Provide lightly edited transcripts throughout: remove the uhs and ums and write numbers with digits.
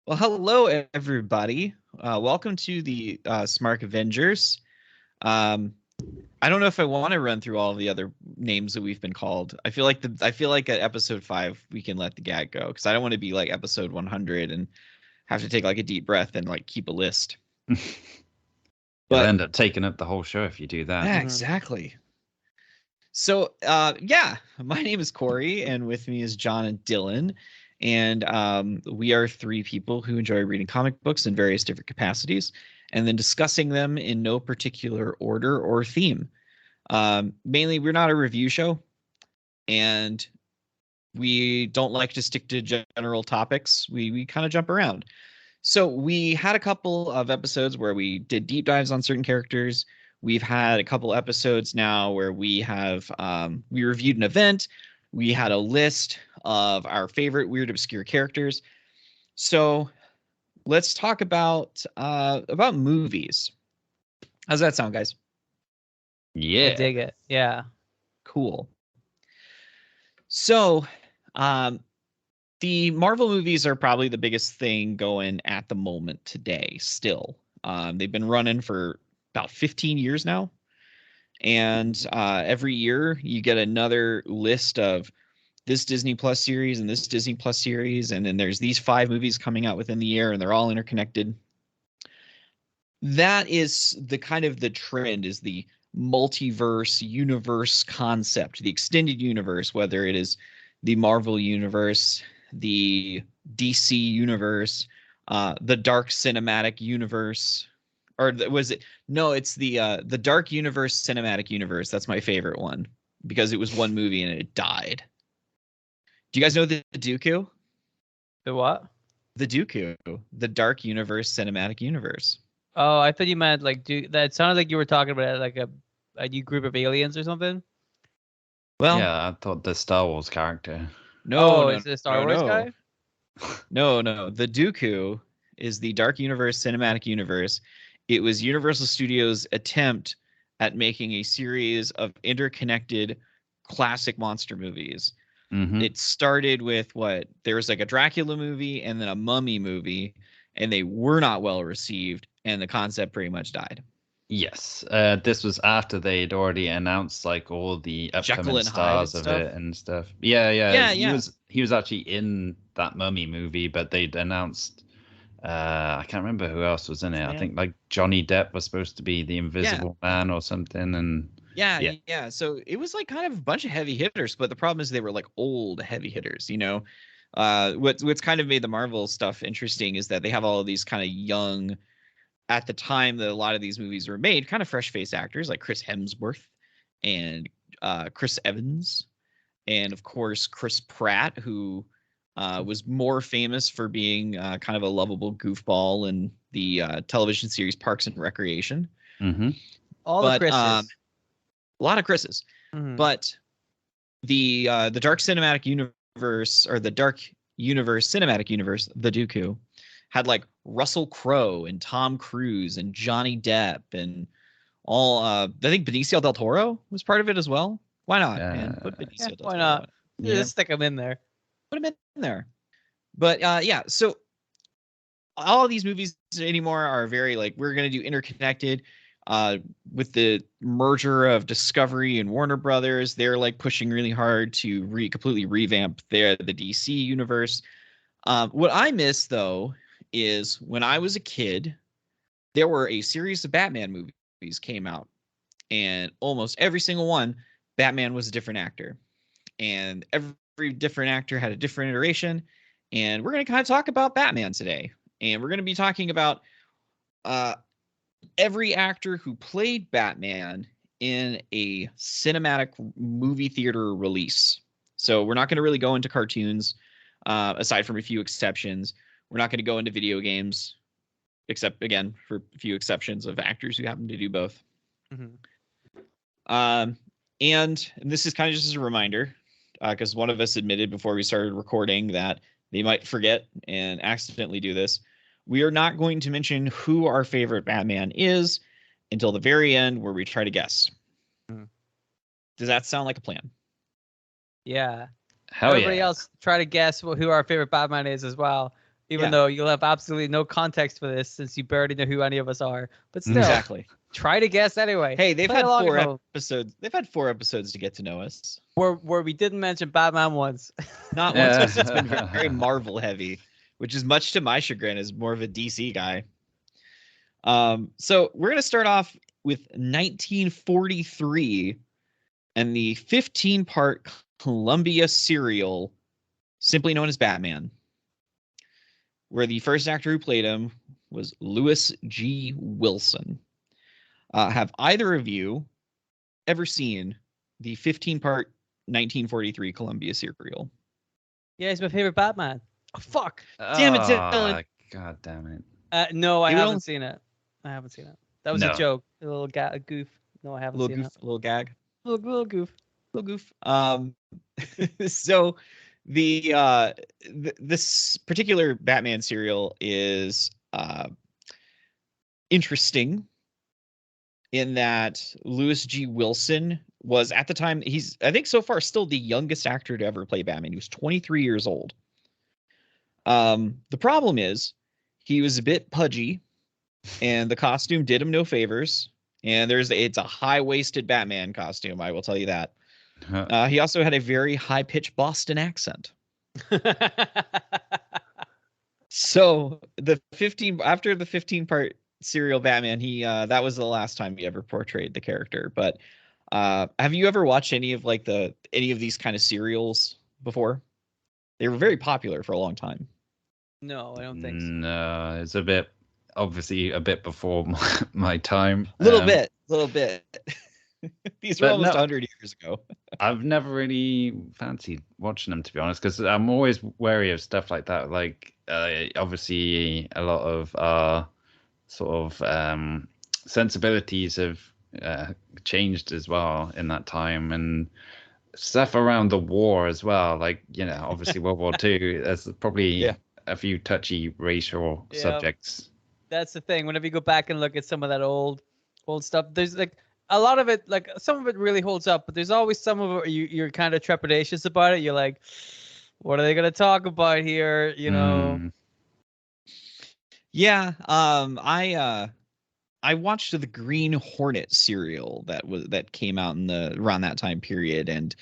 Well, hello, everybody. Welcome to the Smark Avengers. Um, I don't know if I want to run through all of the other names that we've been called. I feel like at episode 5 we can let the gag go because I don't want to be like episode 100 and have to take like a deep breath and like keep a list. You'll But end up taking up the whole show if you do that. yeah, exactly. So, yeah, my name is Corey, and with me is John and Dylan. And we are three people who enjoy reading comic books in various different capacities and then discussing them in no particular order or theme. Mainly, we're not a review show, and we don't like to stick to general topics. We kind of jump around. So we had a couple of episodes where we did deep dives on certain characters. We've had a couple episodes now where we have we reviewed an event. We had a list of our favorite weird obscure characters. So let's talk about movies. How's that sound, guys? I Yeah. dig it. Yeah. Cool. So the Marvel movies are probably the biggest thing going at the moment today still. They've been running for about 15 years now. And every year you get another list of this Disney Plus series and this Disney Plus series. And then there's these 5 movies coming out within the year and they're all interconnected. That is the kind of the trend, is the multiverse universe concept, the extended universe, whether it is the Marvel universe, the DC universe, the dark cinematic universe, or was it? No, it's the dark universe cinematic universe. That's my favorite one because it was one movie and it died. Do you guys know the Dooku? The what? The Dooku, the dark universe cinematic universe. Oh, I thought you meant like that sounded like you were talking about like a new group of aliens or something. Well, Yeah, I thought the Star Wars character. no, is it a Star no, Wars no. guy? No. The Dooku is the Dark Universe Cinematic Universe. It was Universal Studios' attempt at making a series of interconnected classic monster movies. Mm-hmm. It started with there was like a Dracula movie and then a Mummy movie, and they were not well received, and the concept pretty much died. Yes, this was after they'd already announced like all the Jekyll upcoming and Hyde stars and of stuff. it and stuff. Yeah. Yeah. He was actually in that Mummy movie, but they'd announced. I can't remember who else was in it. I think like Johnny Depp was supposed to be the Invisible Man or something, and yeah. So it was like kind of a bunch of heavy hitters, but the problem is they were like old heavy hitters. What's kind of made the Marvel stuff interesting is that they have all of these kind of young, at the time that a lot of these movies were made, kind of fresh-faced actors like Chris Hemsworth and Chris Evans, and of course Chris Pratt, who was more famous for being kind of a lovable goofball in the television series Parks and Recreation. Mm-hmm. All the Chris's. A lot of Chris's. Mm-hmm. But the Dark Cinematic Universe, or the Dark Universe Cinematic Universe, the Dooku, had like Russell Crowe and Tom Cruise and Johnny Depp and all. I think Benicio del Toro was part of it as well. Why not? Man, put Benicio del Toro. Why not? Yeah. Just stick him in there. Put him in there. But yeah, so all of these movies anymore are very like, we're going to do interconnected. With the merger of Discovery and Warner Brothers, they're like pushing really hard to completely revamp the DC universe. What I miss though is when I was a kid, there were a series of Batman movies came out, and almost every single one, Batman was a different actor, and every different actor had a different iteration. And we're going to kind of talk about Batman today, and we're going to be talking about every actor who played Batman in a cinematic movie theater release. So we're not going to really go into cartoons, aside from a few exceptions. We're not going to go into video games, except, again, for a few exceptions of actors who happen to do both. Mm-hmm. And this is kind of just as a reminder, because one of us admitted before we started recording that they might forget and accidentally do this. We are not going to mention who our favorite Batman is until the very end, where we try to guess. Mm-hmm. Does that sound like a plan? Yeah. Hell Everybody yeah. else try to guess who our favorite Batman is as well. Even though you'll have absolutely no context for this since you barely know who any of us are. But still, Exactly. Try to guess anyway. Hey, they've Play had along 4 at home. episodes. They've had 4 episodes to get to know us. Where we didn't mention Batman once. Not once, because it's been very, very Marvel heavy, which is much to my chagrin as more of a DC guy. So we're going to start off with 1943 and the 15-part Columbia serial, simply known as Batman, where the first actor who played him was Lewis G. Wilson. Have either of you ever seen the 15-part 1943 Columbia serial? Yeah, he's my favorite Batman. Oh, fuck. Damn it, Dylan. God damn it. No, I haven't seen it. I haven't seen it. That was No. a joke. A little a goof. No, I haven't seen it. A little gag. Little goof. Little goof. So this particular Batman serial is interesting in that Lewis G. Wilson was, at the time, he's, I think so far, still the youngest actor to ever play Batman. He was 23 years old. The problem is he was a bit pudgy, and the costume did him no favors. And it's a high-waisted Batman costume, I will tell you that. He also had a very high-pitched Boston accent. So after the 15-part serial Batman, that was the last time he ever portrayed the character. But have you ever watched any of these kind of serials before? They were very popular for a long time. No, I don't think so. No, it's obviously a bit before my time. A little bit. These were almost 100 years ago. I've never really fancied watching them, to be honest, because I'm always wary of stuff like that. Like, obviously, a lot of sort of sensibilities have changed as well in that time, and stuff around the war as well. Like, obviously World War II. There's probably a few touchy racial subjects. That's the thing. Whenever you go back and look at some of that old stuff, there's like a lot of it, like some of it really holds up, but there's always some of it you're kind of trepidatious about it. You're like, what are they going to talk about here? Yeah. I watched the Green Hornet serial that came out around that time period, and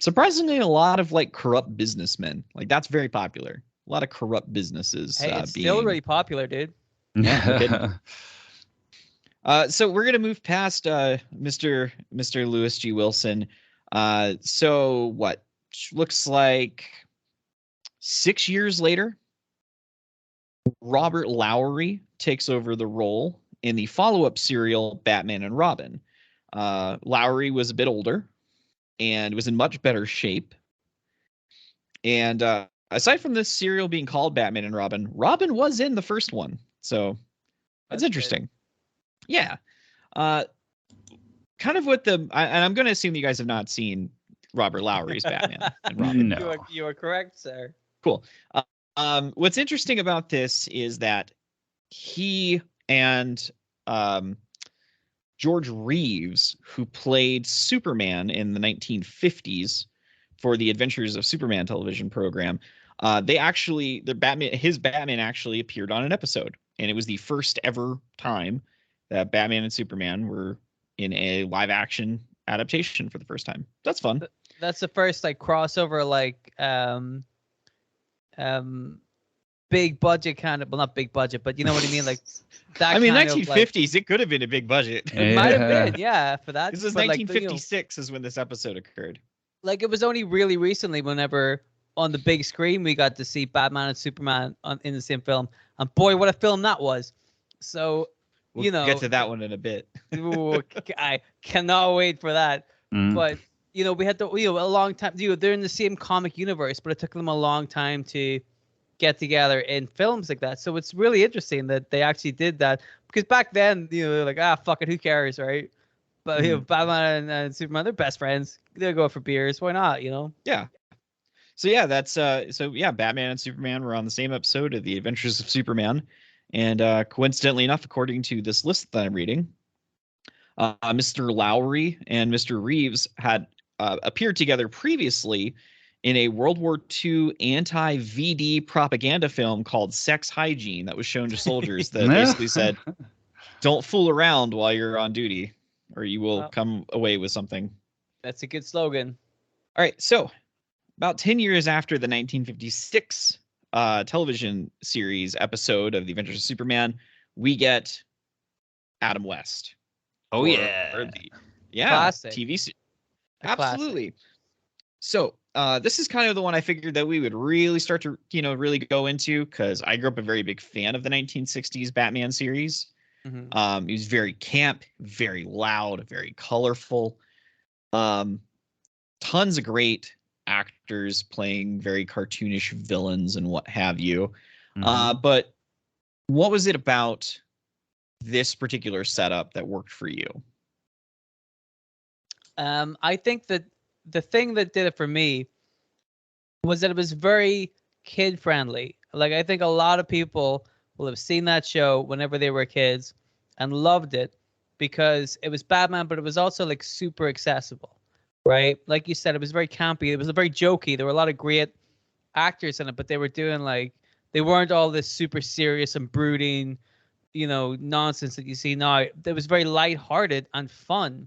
surprisingly, a lot of like corrupt businessmen. Like, that's very popular. A lot of corrupt businesses. Hey, it's still really popular, dude. So we're gonna move past Mr. Lewis G. Wilson. So what looks like 6 years later, Robert Lowry takes over the role in the follow-up serial Batman and Robin. Lowry was a bit older and was in much better shape. And aside from this serial being called Batman and Robin, Robin was in the first one. So that's interesting. Good. Yeah. Kind of what and I'm going to assume you guys have not seen Robert Lowry's Batman and Robin. No. You are correct, sir. Cool. What's interesting about this is that he and George Reeves, who played Superman in the 1950s for the Adventures of Superman television program, his Batman actually appeared on an episode, and it was the first ever time that Batman and Superman were in a live action adaptation for the first time. That's fun. That's the first like crossover, like big budget kind of, well, not big budget, but you know what I mean, like that. I mean, kind 1950s, it could have been a big budget. It might have been, yeah, for that. This was 1956 is when this episode occurred. Like, it was only really recently, whenever on the big screen we got to see Batman and Superman in the same film, and boy, what a film that was. So we'll get to that one in a bit. Ooh, I cannot wait for that. But we had a long time. They're in the same comic universe, but it took them a long time to get together in films like that. So it's really interesting that they actually did that, because back then, they're like, fuck it, who cares, right? But Batman and Superman, they're best friends. They'll go for beers. Why not? Yeah. So yeah, that's Batman and Superman were on the same episode of the Adventures of Superman, and coincidentally enough, according to this list that I'm reading, Mr. Lowry and Mr. Reeves had appeared together previously in a World War II anti-VD propaganda film called Sex Hygiene that was shown to soldiers that basically said, don't fool around while you're on duty or you will come away with something. That's a good slogan. All right, so about 10 years after the 1956 television series episode of The Adventures of Superman, we get Adam West. Oh, Classic. TV series. Absolutely. Classic. So this is kind of the one I figured that we would really start to, really go into, because I grew up a very big fan of the 1960s Batman series. Mm-hmm. He was very camp, very loud, very colorful. Tons of great actors playing very cartoonish villains and what have you. Mm-hmm. But what was it about this particular setup that worked for you? I think that the thing that did it for me was that it was very kid friendly. Like, I think a lot of people will have seen that show whenever they were kids and loved it because it was Batman, but it was also like super accessible, right? Like you said, it was very campy. It was very jokey. There were a lot of great actors in it, but they were doing they weren't all this super serious and brooding, nonsense that you see now. It was very lighthearted and fun.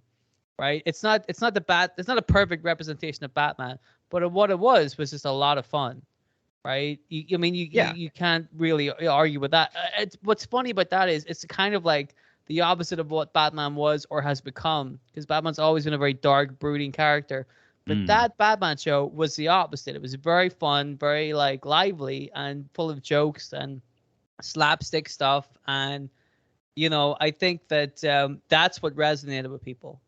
Right, it's not a perfect representation of Batman, but what it was just a lot of fun, right? You can't really argue with that. What's funny about that is it's kind of like the opposite of what Batman was or has become, because Batman's always been a very dark, brooding character, but that Batman show was the opposite. It was very fun, very lively, and full of jokes and slapstick stuff, and I think that that's what resonated with people.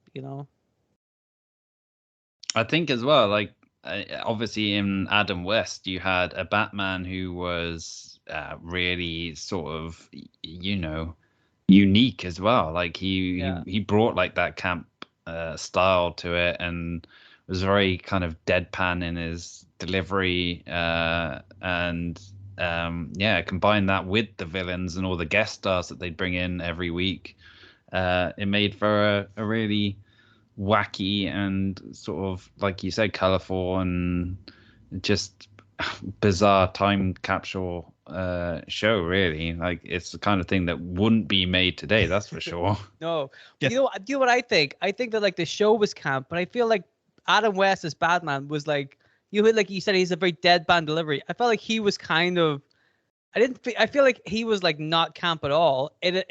I think as well, obviously in Adam West, you had a Batman who was really sort of, unique as well. Like he brought that camp style to it and was very kind of deadpan in his delivery, and combine that with the villains and all the guest stars that they'd bring in every week. It made for a really wacky and sort of, like you said, colorful and just bizarre time capsule show, really. Like, it's the kind of thing that wouldn't be made today, that's for sure. No. Yeah. You know what I think? I think that the show was camp, but I feel like Adam West as Batman was like you said, he's a very deadpan delivery. I felt like he was kind of I feel like he was not camp at all in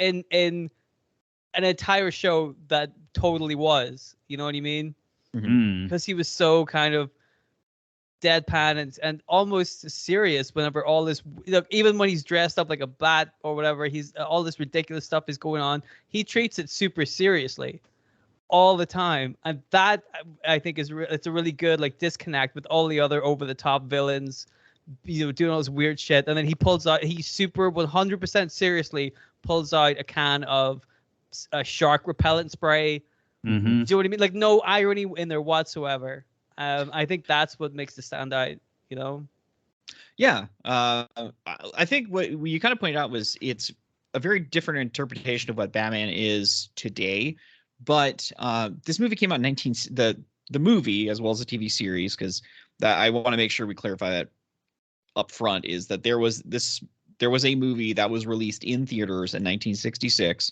an entire show that totally was. You know what I mean? Because he was so kind of deadpan and almost serious whenever all this, even when he's dressed up like a bat or whatever, he's all this ridiculous stuff is going on. He treats it super seriously all the time, and that I think it's a really good disconnect with all the other over the top villains, doing all this weird shit, and then he super 100% seriously pulls out a can of a shark repellent spray. Do you know what I mean? No irony in there whatsoever. I think that's what makes it stand out, Yeah. I think what you kind of pointed out was it's a very different interpretation of what Batman is today. But this movie came out in the movie as well as the TV series, because I want to make sure we clarify that up front, is that there was a movie that was released in theaters in 1966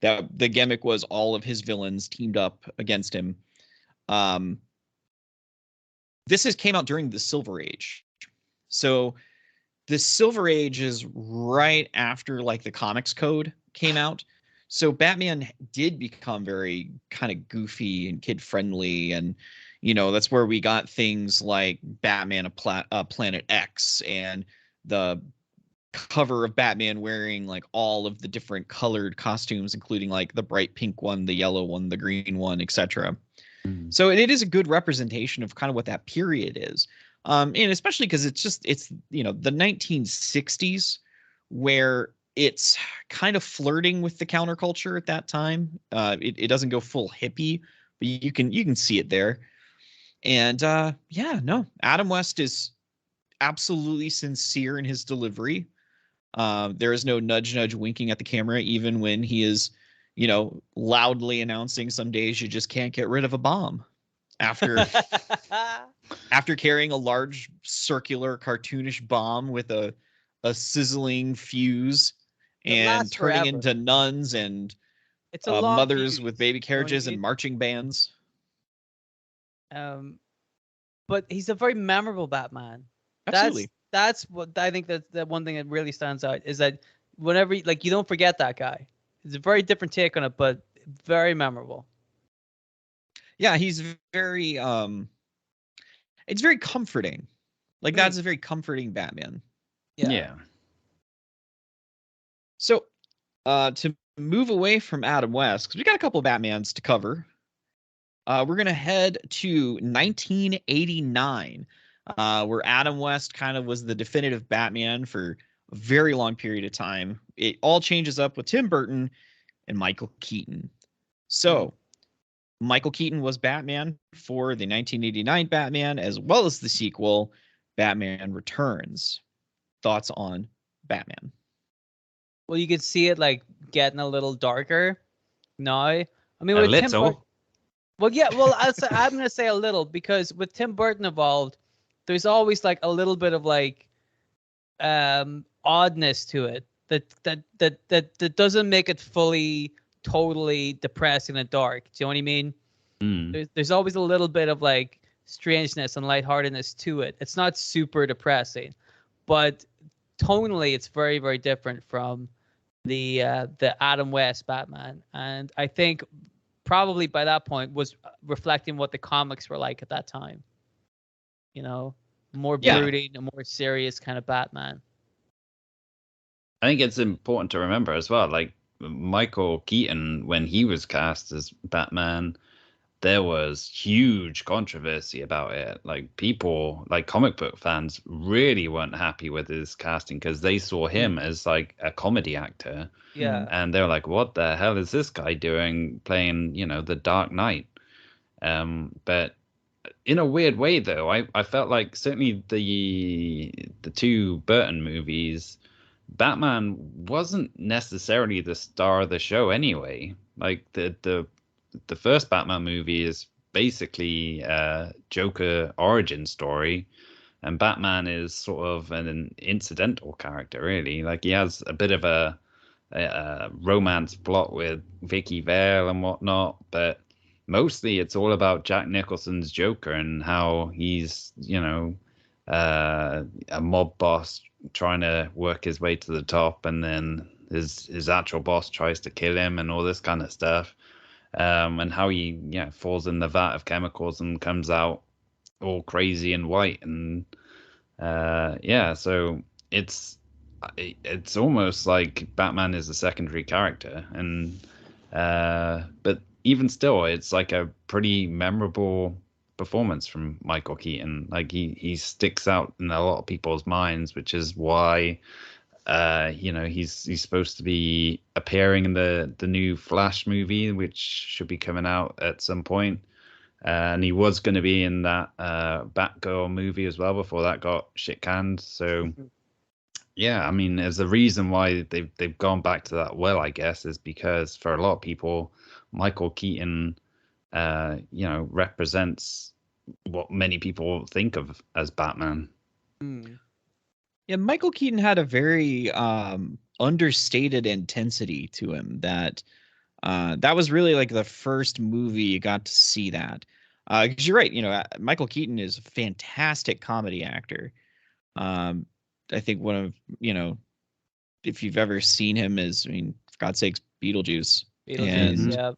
that the gimmick was all of his villains teamed up against him. This came out during the Silver Age. So the Silver Age is right after the Comics Code came out. So Batman did become very kind of goofy and kid friendly. And, that's where we got things like Batman of Planet X and the cover of Batman wearing all of the different colored costumes, including the bright pink one, the yellow one, the green one, etc. So it is a good representation of kind of what that period is. And especially because it's the 1960s, where it's kind of flirting with the counterculture at that time. It doesn't go full hippie, but you can see it there. And Adam West is absolutely sincere in his delivery. There is no nudge winking at the camera, even when he is, loudly announcing some days you just can't get rid of a bomb after after carrying a large circular cartoonish bomb with a sizzling fuse and turning forever. into nuns and It's a long mothers fuse, with baby carriages you know and marching bands. But he's a very memorable Batman. Absolutely. That's what I think that one thing that really stands out is that whenever you don't forget that guy. It's a very different take on it, but very memorable. Yeah, he's very it's very comforting. Like that's a very comforting Batman. Yeah. So to move away from Adam West, because we got a couple of Batmans to cover, we're gonna head to 1989, where Adam West kind of was the definitive Batman for a very long period of time. It all changes up with Tim Burton and Michael Keaton. So Michael Keaton was Batman for the 1989 Batman, as well as the sequel, Batman Returns. Thoughts on Batman? Well, you could see it like getting a little darker now. I mean, A with little. Tim Burton, well, yeah, well, I'm going to say a little because with Tim Burton involved, there's always like a little bit of like oddness to it that doesn't make it fully totally depressing and dark. Do you know what I mean? There's always a little bit of like strangeness and lightheartedness to it. It's not super depressing, but tonally it's very, very different from the Adam West Batman. And I think probably by that point was reflecting what the comics were like at that time. You know, more brooding, a more serious kind of Batman. I think it's important to remember as well, like Michael Keaton, when he was cast as Batman, there was huge controversy about it. Like people, like comic book fans, really weren't happy with his casting because they saw him as like a comedy actor. Yeah. And they were like, what the hell is this guy doing playing, the Dark Knight? But in a weird way, though, I felt like certainly the two Burton movies, Batman wasn't necessarily the star of the show anyway. Like the first Batman movie is basically a Joker origin story, and Batman is sort of an incidental character, really. Like he has a bit of a romance plot with Vicky Vale and whatnot, but mostly it's all about Jack Nicholson's Joker and how he's, a mob boss trying to work his way to the top, and then his actual boss tries to kill him and all this kind of stuff. And how he falls in the vat of chemicals and comes out all crazy and white. And so it's almost like Batman is a secondary character. And but even still, it's like a pretty memorable performance from Michael Keaton. Like he sticks out in a lot of people's minds, which is why he's supposed to be appearing in the new Flash movie, which should be coming out at some point. And he was going to be in that Batgirl movie as well before that got shit canned. So yeah, I mean, there's a reason why they've gone back to that well, I guess, is because for a lot of people, Michael Keaton represents what many people think of as Batman. Yeah, Michael Keaton had a very understated intensity to him that was really like the first movie you got to see that. Because you're right, Michael Keaton is a fantastic comedy actor. I think one of, if you've ever seen him is, for God's sakes, Beetlejuice. Yeah.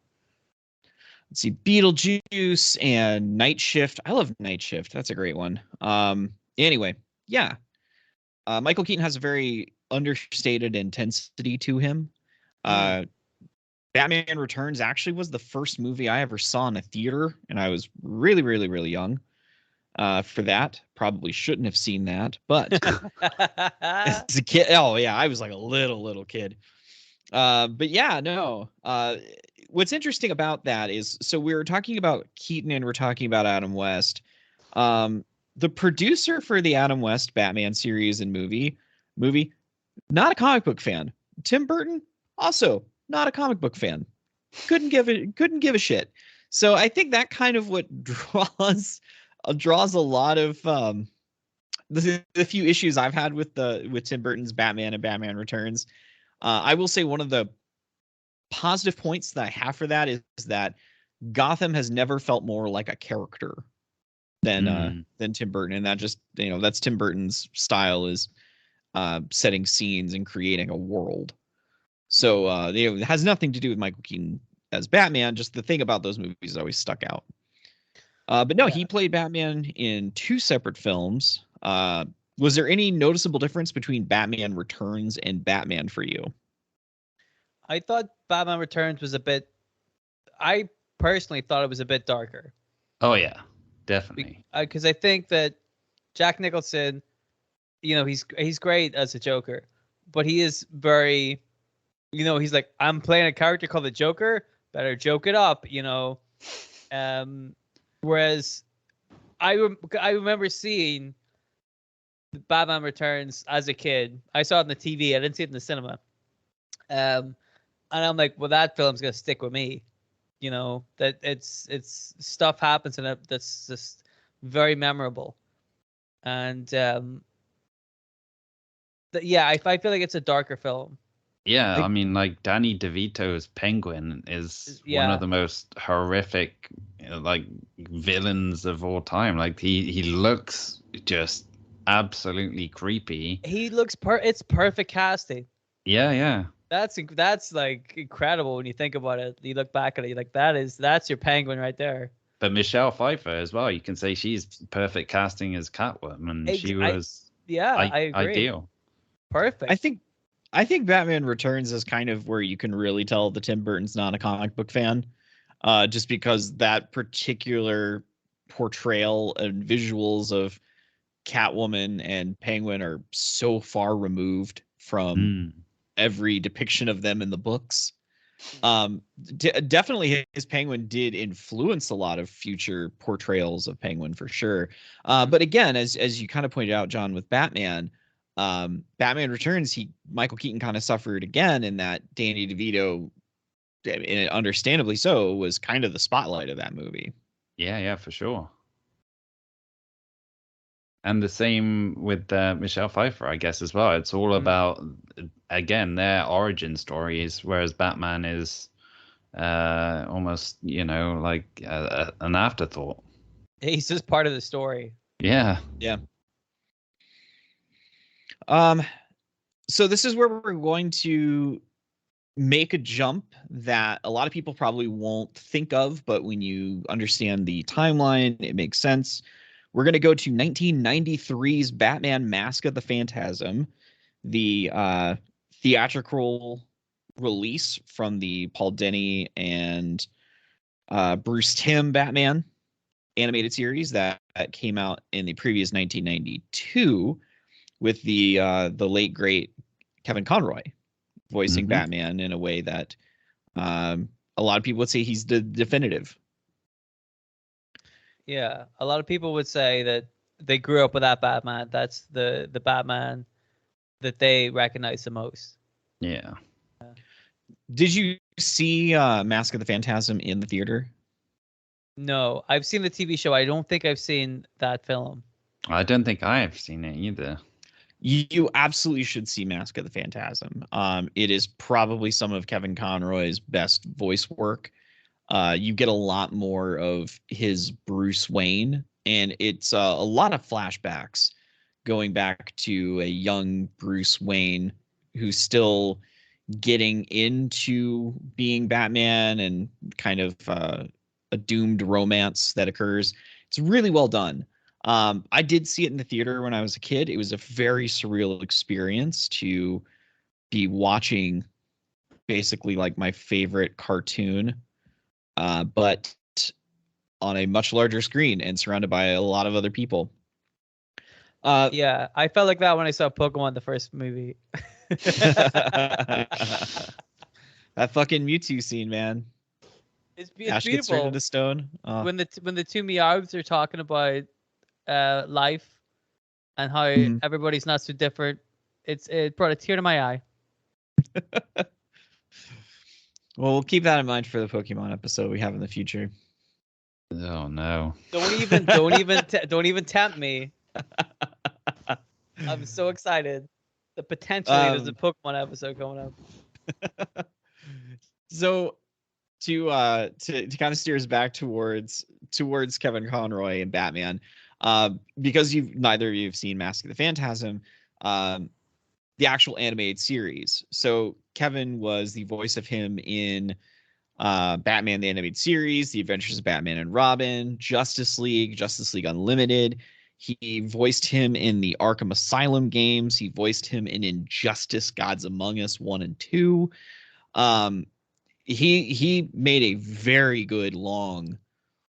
Let's see, Beetlejuice and Night Shift. I love Night Shift. That's a great one. Anyway, yeah. Michael Keaton has a very understated intensity to him. Batman Returns actually was the first movie I ever saw in a theater, and I was really, really, really young for that. Probably shouldn't have seen that, but as a kid, I was like a little kid. But yeah, no. What's interesting about that is, so we were talking about Keaton and we're talking about Adam West. The producer for the Adam West Batman series and movie, not a comic book fan. Tim Burton, also not a comic book fan. Couldn't give a shit. So I think that kind of what draws a lot of the few issues I've had with Tim Burton's Batman and Batman Returns. I will say one of the positive points that I have for that is that Gotham has never felt more like a character than Tim Burton, and that just that's Tim Burton's style, is setting scenes and creating a world. So it has nothing to do with Michael Keaton as Batman. Just the thing about those movies always stuck out. But no, he played Batman in 2 separate films. Was there any noticeable difference between Batman Returns and Batman for you? I thought Batman Returns was I personally thought it was a bit darker. Oh yeah, definitely. Because I think that Jack Nicholson, he's great as a Joker, but he is very, he's like, I'm playing a character called the Joker, better joke it up, Whereas I remember seeing Batman Returns as a kid. I saw it on the TV. I didn't see it in the cinema. And I'm like, well, that film's gonna stick with me. That it's stuff happens in it that's just very memorable. And I feel like it's a darker film. Yeah, I mean, like Danny DeVito's Penguin is one of the most horrific, villains of all time. Like he looks just absolutely creepy. He looks it's perfect casting. Yeah. That's like incredible when you think about it. You look back at it, you're like, that's your Penguin right there. But Michelle Pfeiffer as well. You can say she's perfect casting as Catwoman. She was I agree. Ideal. Perfect. I think Batman Returns is kind of where you can really tell that Tim Burton's not a comic book fan, just because that particular portrayal and visuals of Catwoman and Penguin are so far removed from every depiction of them in the books. Definitely his Penguin did influence a lot of future portrayals of Penguin for sure. But again, as you kind of pointed out, John, with Batman Returns, Michael Keaton kind of suffered again in that Danny DeVito, and understandably so, was kind of the spotlight of that movie. Yeah, for sure. And the same with Michelle Pfeiffer, I guess, as well. It's all about, again, their origin stories, whereas Batman is almost, like an afterthought. He's just part of the story. Yeah. So this is where we're going to make a jump that a lot of people probably won't think of, but when you understand the timeline, it makes sense. We're going to go to 1993's Batman Mask of the Phantasm, the theatrical release from the Paul Dini and Bruce Timm Batman animated series that came out in the previous 1992 with the late great Kevin Conroy voicing Batman in a way that a lot of people would say he's the definitive. Yeah, a lot of people would say that they grew up with that Batman. That's the Batman that they recognize the most. Yeah. Did you see Mask of the Phantasm in the theater? No, I've seen the TV show. I don't think I've seen that film. I don't think I have seen it either. You absolutely should see Mask of the Phantasm. It is probably some of Kevin Conroy's best voice work. You get a lot more of his Bruce Wayne, and it's a lot of flashbacks going back to a young Bruce Wayne who's still getting into being Batman, and kind of a doomed romance that occurs. It's really well done. I did see it in the theater when I was a kid. It was a very surreal experience to be watching basically like my favorite cartoon, but on a much larger screen and surrounded by a lot of other people. Yeah, I felt like that when I saw Pokemon, the first movie. That fucking Mewtwo scene, man. It's Ash beautiful. gets turned into stone. When the two Meowths are talking about life and how everybody's not so different, it brought a tear to my eye. Well, we'll keep that in mind for the Pokemon episode we have in the future. Oh no! Don't even tempt me. I'm so excited. The potentially there's a Pokemon episode coming up. So to kind of steer us back towards Kevin Conroy and Batman, because neither of you've seen Mask of the Phantasm, the actual animated series. So Kevin was the voice of him in Batman the Animated Series, The Adventures of Batman and Robin, Justice League Unlimited. He voiced him in the Arkham Asylum games. He voiced him in Injustice: Gods Among Us 1 and 2. He made a very good long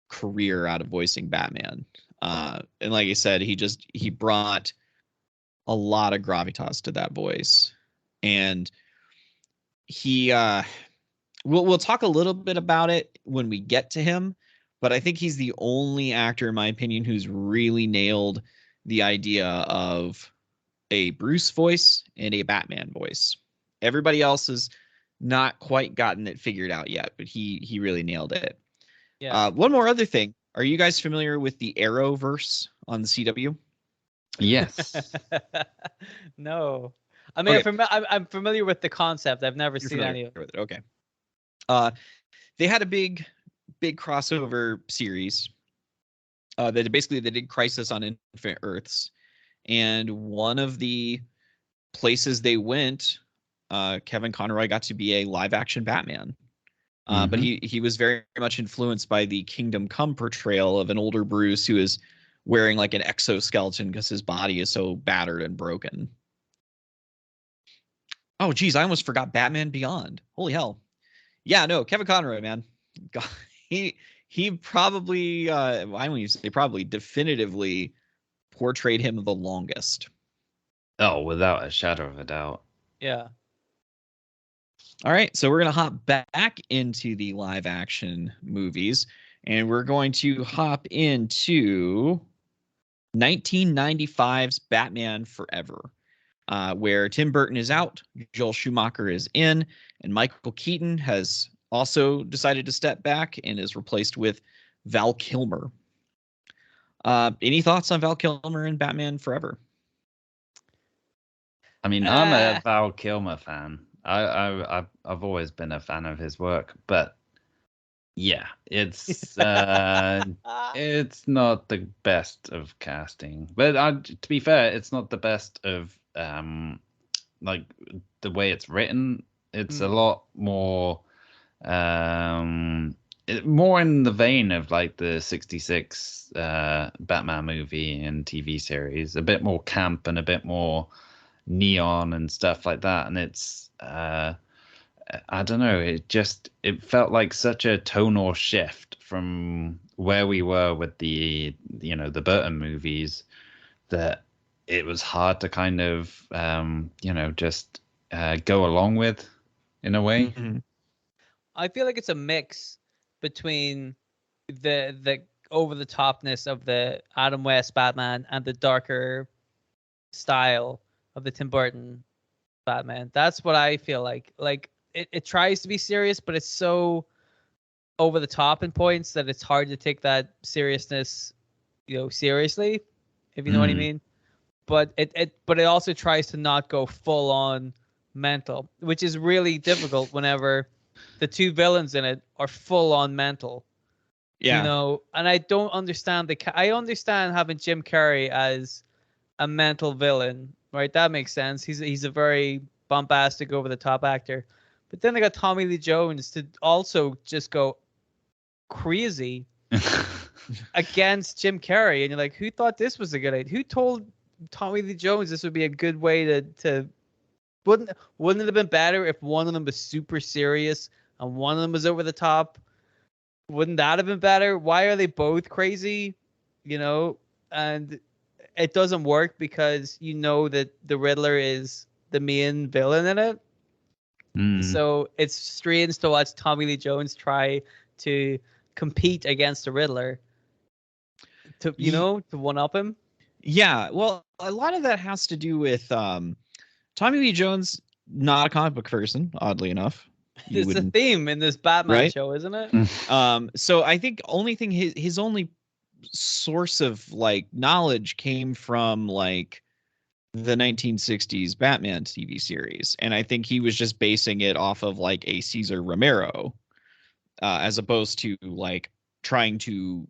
career out of voicing Batman. And like I said, he brought a lot of gravitas to that voice. And he we'll talk a little bit about it when we get to him, but I think he's the only actor, in my opinion, who's really nailed the idea of a Bruce voice and a Batman voice. Everybody else has not quite gotten it figured out yet, but he really nailed it. Yeah. One more other thing. Are you guys familiar with the Arrowverse on the CW? Yes. No. I mean, Okay. I'm familiar with the concept. I've never You're seen any of it. Okay. They had a big crossover series. That they did Crisis on Infinite Earths, and one of the places they went, Kevin Conroy got to be a live action Batman. But he was very much influenced by the Kingdom Come portrayal of an older Bruce who is wearing like an exoskeleton because his body is so battered and broken. Oh, geez, I almost forgot Batman Beyond. Holy hell. Yeah, no, Kevin Conroy, man. God, he probably, they probably definitively portrayed him the longest. Oh, without a shadow of a doubt. Yeah. All right, so we're going to hop back into the live action movies, and we're going to hop into 1995's Batman Forever, where Tim Burton is out, Joel Schumacher is in, and Michael Keaton has also decided to step back and is replaced with Val Kilmer. Any thoughts on Val Kilmer in Batman Forever? I mean, I'm a Val Kilmer fan. I've always been a fan of his work, but yeah, it's it's not the best of casting. But to be fair, it's not the best of like the way it's written. It's a lot more more in the vein of like the 66 Batman movie and TV series, a bit more camp and a bit more neon and stuff like that. And it's I don't know, it felt like such a tonal shift from where we were with the the Burton movies that it was hard to kind of just go along with in a way. I feel like it's a mix between the over the topness of the Adam West Batman and the darker style of the Tim Burton Batman. That's what I feel like. Like it tries to be serious, but it's so over the top in points that it's hard to take that seriousness, seriously, if you know what I mean. But it also tries to not go full on mental, which is really difficult whenever the two villains in it are full on mental. Yeah. And I don't understand I understand having Jim Carrey as a mental villain, right? That makes sense. He's a very bombastic, over the top actor. But then they got Tommy Lee Jones to also just go crazy against Jim Carrey, and you're like, who thought this was a good idea? Who told Tommy Lee Jones this would be a good way to wouldn't it have been better if one of them was super serious and one of them was over the top? Wouldn't that have been better? Why are they both crazy? And it doesn't work because that the Riddler is the main villain in it. So it's strange to watch Tommy Lee Jones try to compete against the Riddler to one up him. Yeah, well, a lot of that has to do with Tommy Lee Jones, not a comic book person, oddly enough. you It's a wouldn't, theme in this Batman right? show, isn't it? So I think only thing his only source of like knowledge came from like the 1960s Batman TV series, and I think he was just basing it off of like a Cesar Romero, as opposed to like trying to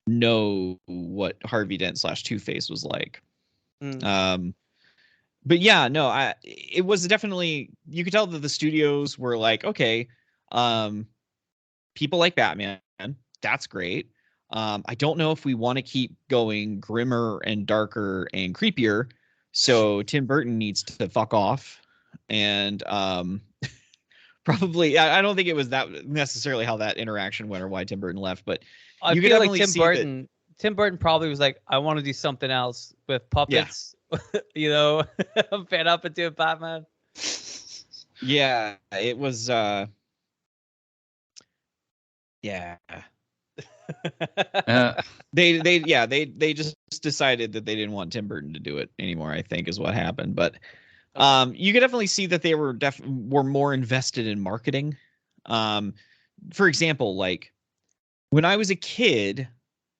know what Harvey Dent / Two-Face was like. But yeah, no, it was definitely, you could tell that the studios were like, okay, people like Batman, that's great. I don't know if we want to keep going grimmer and darker and creepier, so Tim Burton needs to fuck off. And probably, I don't think it was that necessarily how that interaction went or why Tim Burton left, but I you could feel like definitely Tim Burton probably was like, I want to do something else with puppets. You know, I'm fed up and doing Batman. Yeah, it was yeah. They just decided that they didn't want Tim Burton to do it anymore, I think is what happened. But you could definitely see that they were more invested in marketing. For example, like when I was a kid,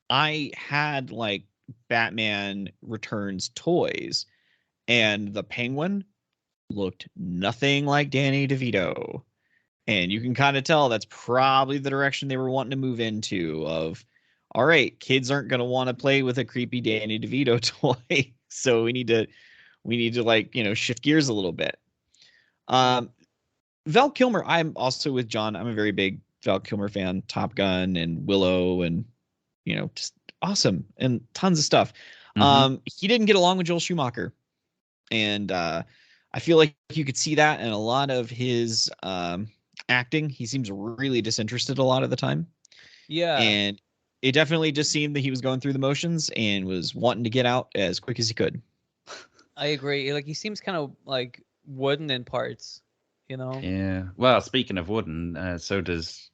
I had like Batman Returns toys, and the Penguin looked nothing like Danny DeVito. And you can kind of tell that's probably the direction they were wanting to move into of, all right, kids aren't going to want to play with a creepy Danny DeVito toy. So we need to like, shift gears a little bit. Val Kilmer, I'm also with John. I'm a very big Val Kilmer fan, Top Gun and Willow and, just awesome and tons of stuff. He didn't get along with Joel Schumacher. And I feel like you could see that in a lot of his acting. He seems really disinterested a lot of the time. Yeah. And it definitely just seemed that he was going through the motions and was wanting to get out as quick as he could. I agree. Like he seems kind of like wooden in parts, Yeah. Well, speaking of wooden, so does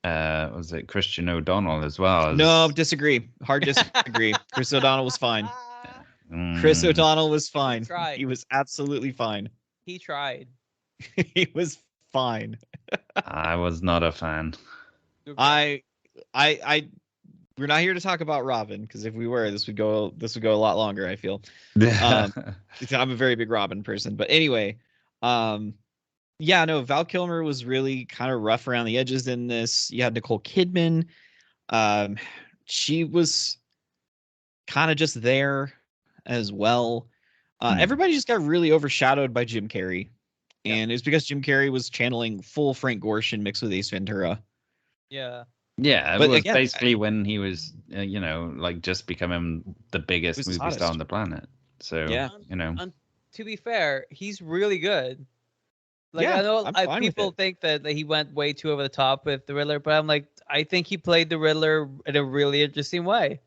was it Christian O'Donnell as well? No, disagree. Hard disagree. Chris O'Donnell was fine. Chris O'Donnell was fine. He was absolutely fine. He tried. He was fine. I was not a fan. We're not here to talk about Robin, because if we were, this would go a lot longer, I feel. I'm a very big Robin person, but anyway, yeah, no, Val Kilmer was really kind of rough around the edges in this. You had Nicole Kidman. She was kind of just there as well. Everybody just got really overshadowed by Jim Carrey. And it's because Jim Carrey was channeling full Frank Gorshin mixed with Ace Ventura. Yeah. Yeah, it was basically when he was, like just becoming the biggest movie star on the planet. So, And to be fair, he's really good. Like, yeah, I know people think that he went way too over the top with the Riddler, but I'm like, I think he played the Riddler in a really interesting way.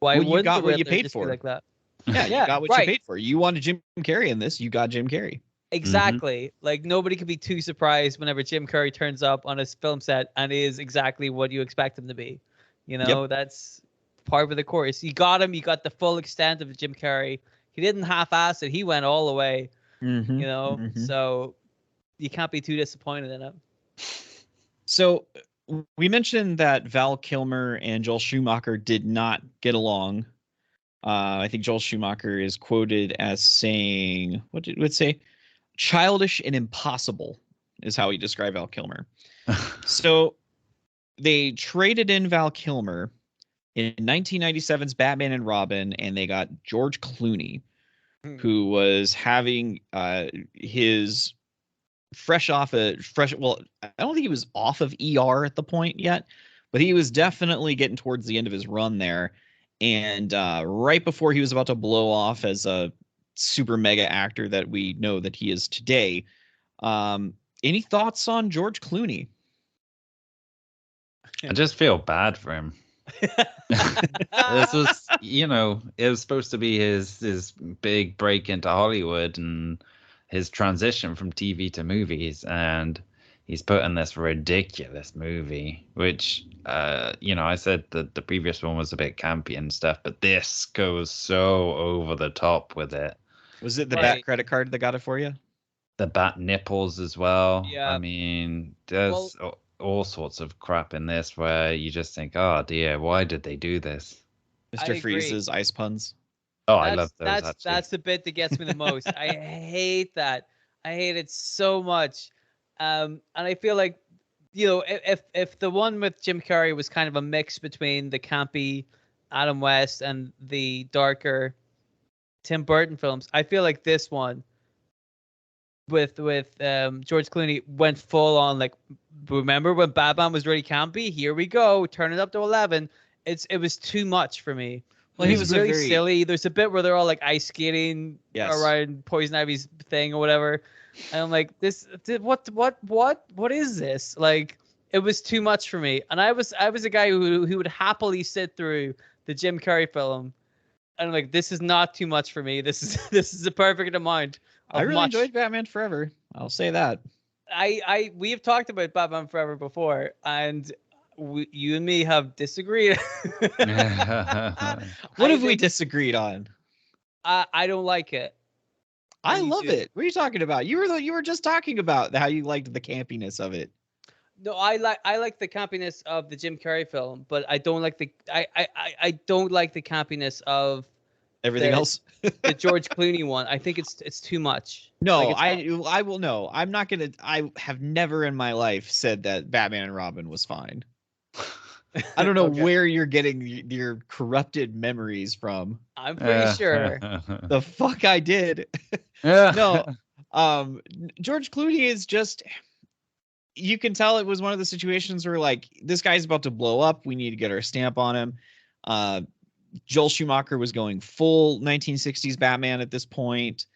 Why wouldn't you got the what Riddler you paid just for be like that? Yeah, you got what you paid for. You wanted Jim Carrey in this, you got Jim Carrey. Exactly. Like nobody could be too surprised whenever Jim Carrey turns up on a film set and is exactly what you expect him to be. That's part of the course. You got him. You got the full extent of Jim Carrey. He didn't half-ass it. He went all the way. So you can't be too disappointed in it. So we mentioned that Val Kilmer and Joel Schumacher did not get along. I think Joel Schumacher is quoted as saying, what did it say? Childish and impossible is how he described Val Kilmer. So they traded in Val Kilmer in 1997's Batman and Robin, and they got George Clooney, who was having his well, I don't think he was off of ER at the point yet, but he was definitely getting towards the end of his run there. And right before he was about to blow off as a super mega actor that we know that he is today. Any thoughts on George Clooney? I just feel bad for him. This was, it was supposed to be his big break into Hollywood and his transition from TV to movies, and he's put in this ridiculous movie, which I said that the previous one was a bit campy and stuff, but this goes so over the top with it. Was it the Bat credit card that got it for you? the bat nipples as well. Yeah. I mean, there's all sorts of crap in this where you just think, oh dear, why did they do this? Mr. Freeze's ice puns. Oh, I love those. That's the bit that gets me the most. I hate that. I hate it so much. And I feel like, if the one with Jim Carrey was kind of a mix between the campy Adam West and the darker Tim Burton films, I feel like this one with George Clooney went full on, like, remember when Batman was really campy? Here we go, turn it up to 11. It was too much for me. Well, he was really silly. There's a bit where they're all like ice skating around Poison Ivy's thing or whatever, and I'm like, what is this? Like, it was too much for me. And I was a guy who would happily sit through the Jim Carrey film, and I'm like, this is not too much for me. This is a perfect amount. I really enjoyed Batman Forever. I'll say that. We have talked about Batman Forever before, and you and me have disagreed. What have we disagreed on? I don't like it. I love it. What are you talking about? You were just talking about how you liked the campiness of it. No, I like the campiness of the Jim Carrey film, but I don't like I don't like the campiness of everything else. The George Clooney one. I think it's too much. No, like, I will know. I'm not gonna. I have never in my life said that Batman and Robin was fine. I don't know where you're getting your corrupted memories from. I'm pretty sure. The fuck I did. No, George Clooney is just. You can tell it was one of the situations where, like, this guy's about to blow up. We need to get our stamp on him. Joel Schumacher was going full 1960s Batman at this point.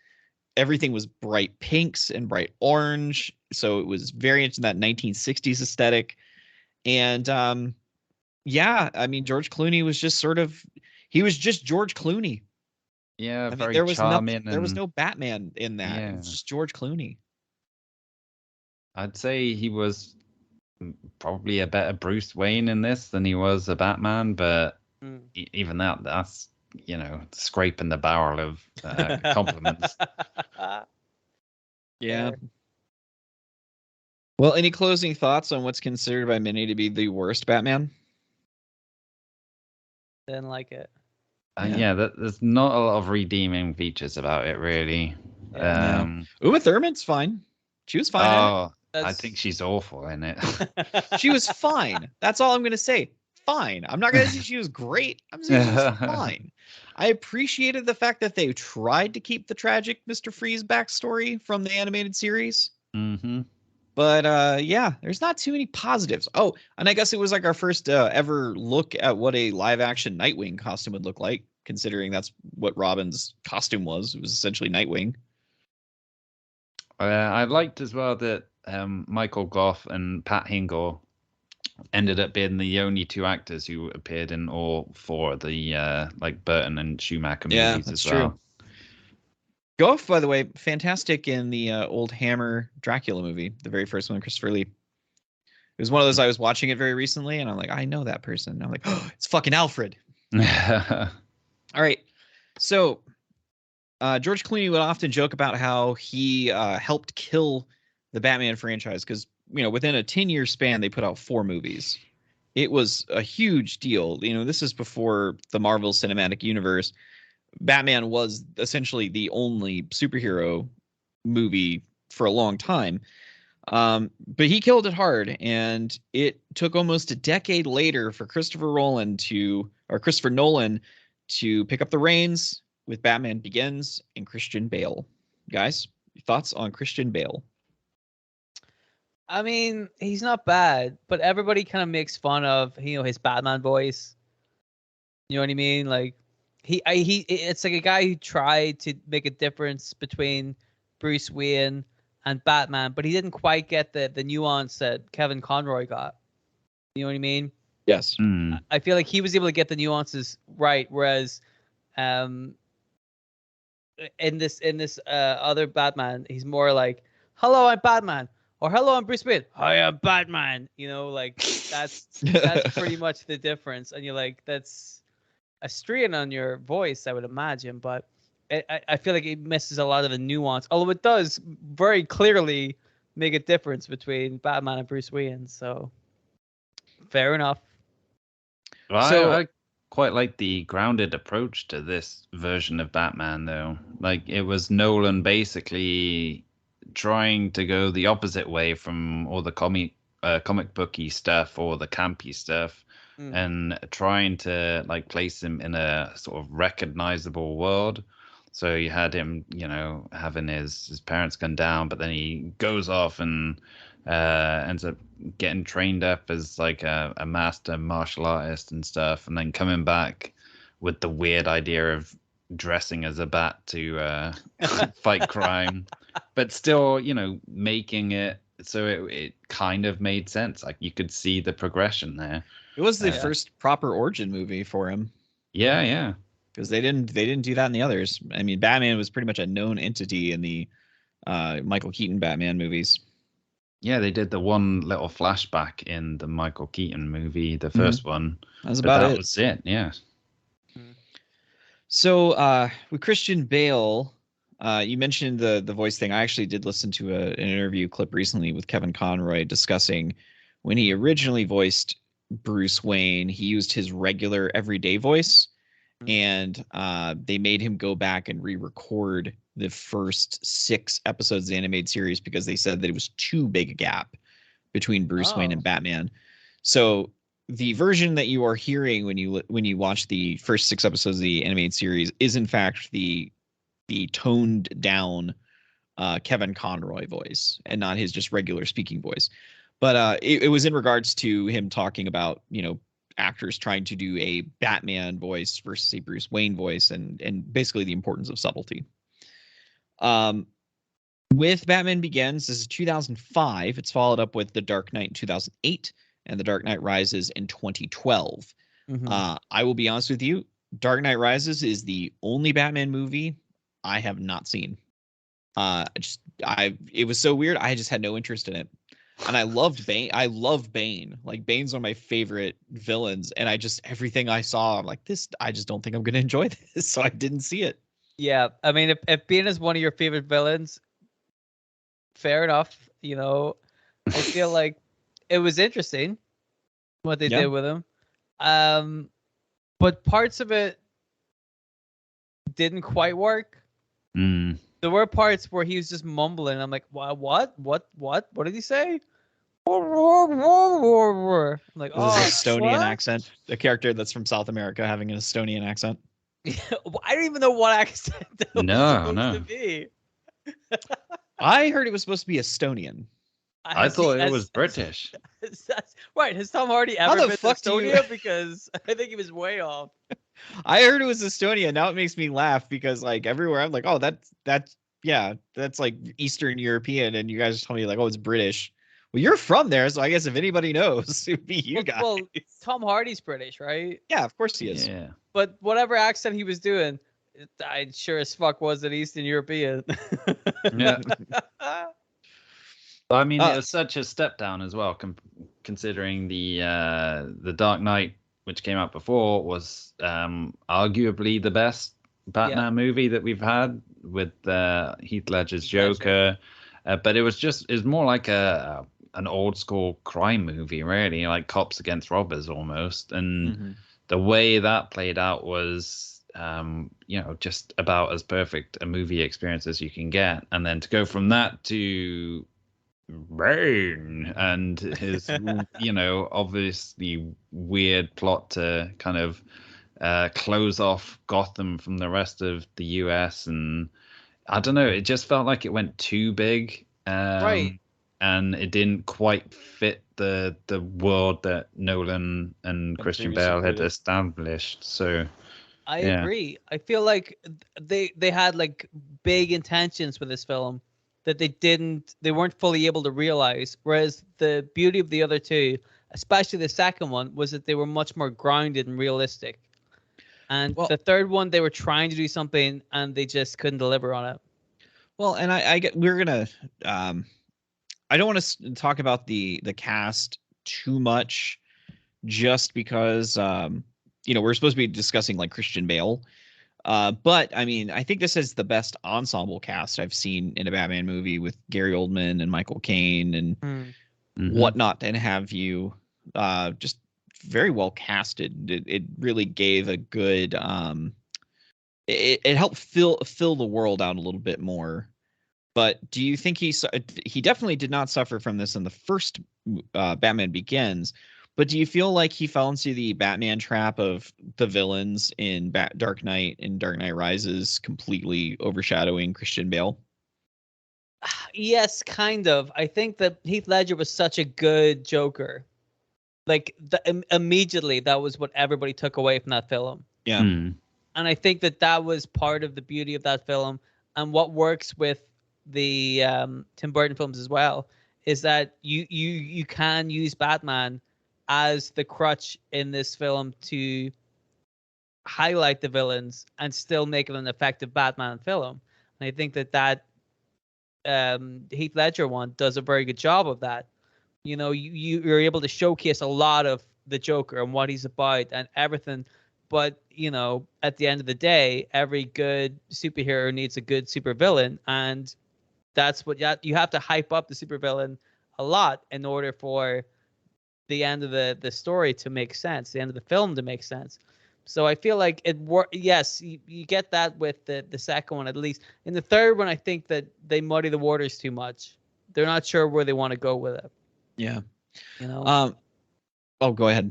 Everything was bright pinks and bright orange, so it was very into that 1960s aesthetic. And yeah, I mean, George Clooney was just he was just George Clooney. Yeah, I mean, there was no Batman in that. Yeah. It was just George Clooney. I'd say he was probably a better Bruce Wayne in this than he was a Batman, but even that's scraping the barrel of compliments. Yeah. Well, any closing thoughts on what's considered by many to be the worst Batman? Didn't like it. There's not a lot of redeeming features about it, really. Uma Thurman's fine. She was fine. Oh, I think she's awful in it. She was fine. That's all I'm going to say. Fine. I'm not going to say she was great. I'm saying she was fine. I appreciated the fact that they tried to keep the tragic Mr. Freeze backstory from the animated series. Mm-hmm. But yeah, there's not too many positives. Oh, and I guess it was like our first ever look at what a live action Nightwing costume would look like, considering that's what Robin's costume was. It was essentially Nightwing. I liked as well that Michael Gough and Pat Hingle ended up being the only two actors who appeared in all four of the like Burton and Schumacher movies as well. True. Gough, by the way, fantastic in the old Hammer Dracula movie, the very first one, Christopher Lee. It was one of those, I was watching it very recently, and I'm like, I know that person. And I'm like, oh, it's fucking Alfred. All right. So George Clooney would often joke about how he helped kill the Batman franchise because, within a 10-year span, they put out 4 movies. It was a huge deal. This is before the Marvel Cinematic Universe. Batman was essentially the only superhero movie for a long time. But he killed it hard, and it took almost a decade later for Christopher Nolan to pick up the reins with Batman Begins and Christian Bale. Guys, thoughts on Christian Bale? I mean, he's not bad, but everybody kind of makes fun of his Batman voice. You know what I mean? Like it's like a guy who tried to make a difference between Bruce Wayne and Batman, but he didn't quite get the nuance that Kevin Conroy got. You know what I mean? Yes. I feel like he was able to get the nuances right, whereas in this other Batman, he's more like, "Hello, I'm Batman," or "Hello, I'm Bruce Wayne." "Hi, I'm Batman." Like that's pretty much the difference, and you're like, that's a strain on your voice, I would imagine. But I feel like it misses a lot of the nuance, although it does very clearly make a difference between Batman and Bruce Wayne. So fair enough. Well, So I quite like the grounded approach to this version of Batman, though. Like, it was Nolan basically trying to go the opposite way from all the comic booky stuff or the campy stuff, and trying to like place him in a sort of recognizable world. So you had him, having his parents gunned down, but then he goes off and ends up getting trained up as like a master martial artist and stuff, and then coming back with the weird idea of dressing as a bat to fight crime, but still, making it so it kind of made sense. Like, you could see the progression there. It was the first proper origin movie for him. Yeah. Because they didn't do that in the others. I mean, Batman was pretty much a known entity in the Michael Keaton Batman movies. Yeah, they did the one little flashback in the Michael Keaton movie, the first one. That's about it. That was it, yeah. So with Christian Bale, you mentioned the voice thing. I actually did listen to an interview clip recently with Kevin Conroy discussing when he originally voiced Bruce Wayne, he used his regular everyday voice, and they made him go back and re-record the first 6 episodes of the animated series because they said that it was too big a gap between Bruce Wayne and Batman. So the version that you are hearing when you watch the first 6 episodes of the animated series is in fact the toned down Kevin Conroy voice and not his just regular speaking voice. But it was in regards to him talking about, actors trying to do a Batman voice versus a Bruce Wayne voice, and basically the importance of subtlety. With Batman Begins, this is 2005. It's followed up with The Dark Knight in 2008 and The Dark Knight Rises in 2012. I will be honest with you, Dark Knight Rises is the only Batman movie I have not seen. It was so weird. I just had no interest in it. And I loved Bane. I love Bane. Like, Bane's one of my favorite villains. And everything I saw, I'm like, I just don't think I'm going to enjoy this. So I didn't see it. Yeah. I mean, if Bane is one of your favorite villains, fair enough. I feel like it was interesting what they did with him. But parts of it didn't quite work. There were parts where he was just mumbling. I'm like, what did he say? I'm like, Estonian accent. A character that's from South America having an Estonian accent. I don't even know what accent that was supposed to be. I heard it was supposed to be Estonian. I thought it was British. Right. Has Tom Hardy ever been to Estonia? Because I think he was way off. I heard it was Estonia. Now it makes me laugh because like everywhere I'm like, oh, that's like Eastern European, and you guys tell me like, oh, it's British. Well, you're from there, so I guess if anybody knows, it'd be you guys. Well, Tom Hardy's British, right? Yeah, of course he is. Yeah. But whatever accent he was doing, I sure as fuck was an Eastern European. Yeah. I mean, it was such a step down as well, considering the Dark Knight, which came out before, was arguably the best Batman movie that we've had with Heath Ledger's Joker. But it was more like an old school crime movie, really, like cops against robbers almost. And the way that played out was, just about as perfect a movie experience as you can get. And then to go from that to Bane and his, obviously weird plot to kind of close off Gotham from the rest of the US. And I don't know, it just felt like it went too big. Right. And it didn't quite fit the world that Nolan and Christian Bale had established. So I agree. I feel like they had like big intentions with this film that they weren't fully able to realize. Whereas the beauty of the other two, especially the second one, was that they were much more grounded and realistic. And the third one, they were trying to do something and they just couldn't deliver on it. Well, and we're gonna I don't want to talk about the cast too much, just because we're supposed to be discussing like Christian Bale. But I mean, I think this is the best ensemble cast I've seen in a Batman movie, with Gary Oldman and Michael Caine and whatnot, and have you just very well casted. It really gave a good it helped fill the world out a little bit more. But do you think he definitely did not suffer from this in the first Batman Begins? But do you feel like he fell into the Batman trap of the villains in Dark Knight and Dark Knight Rises completely overshadowing Christian Bale? Yes, kind of. I think that Heath Ledger was such a good Joker. Like immediately, that was what everybody took away from that film. Yeah. And I think that was part of the beauty of that film, and what works with the Tim Burton films as well, is that you can use Batman as the crutch in this film to highlight the villains and still make it an effective Batman film. And I think that Heath Ledger one does a very good job of that. You know, you're able to showcase a lot of the Joker and what he's about and everything. But, you know, at the end of the day, every good superhero needs a good supervillain. And that's what you have to hype up the supervillain a lot in order for the end of the story to make sense, the end of the film to make sense. So I feel like it worked. Yes, you get that with the second one, at least. In the third one, I think that they muddy the waters too much. They're not sure where they want to go with it. Yeah. You know? Oh, go ahead.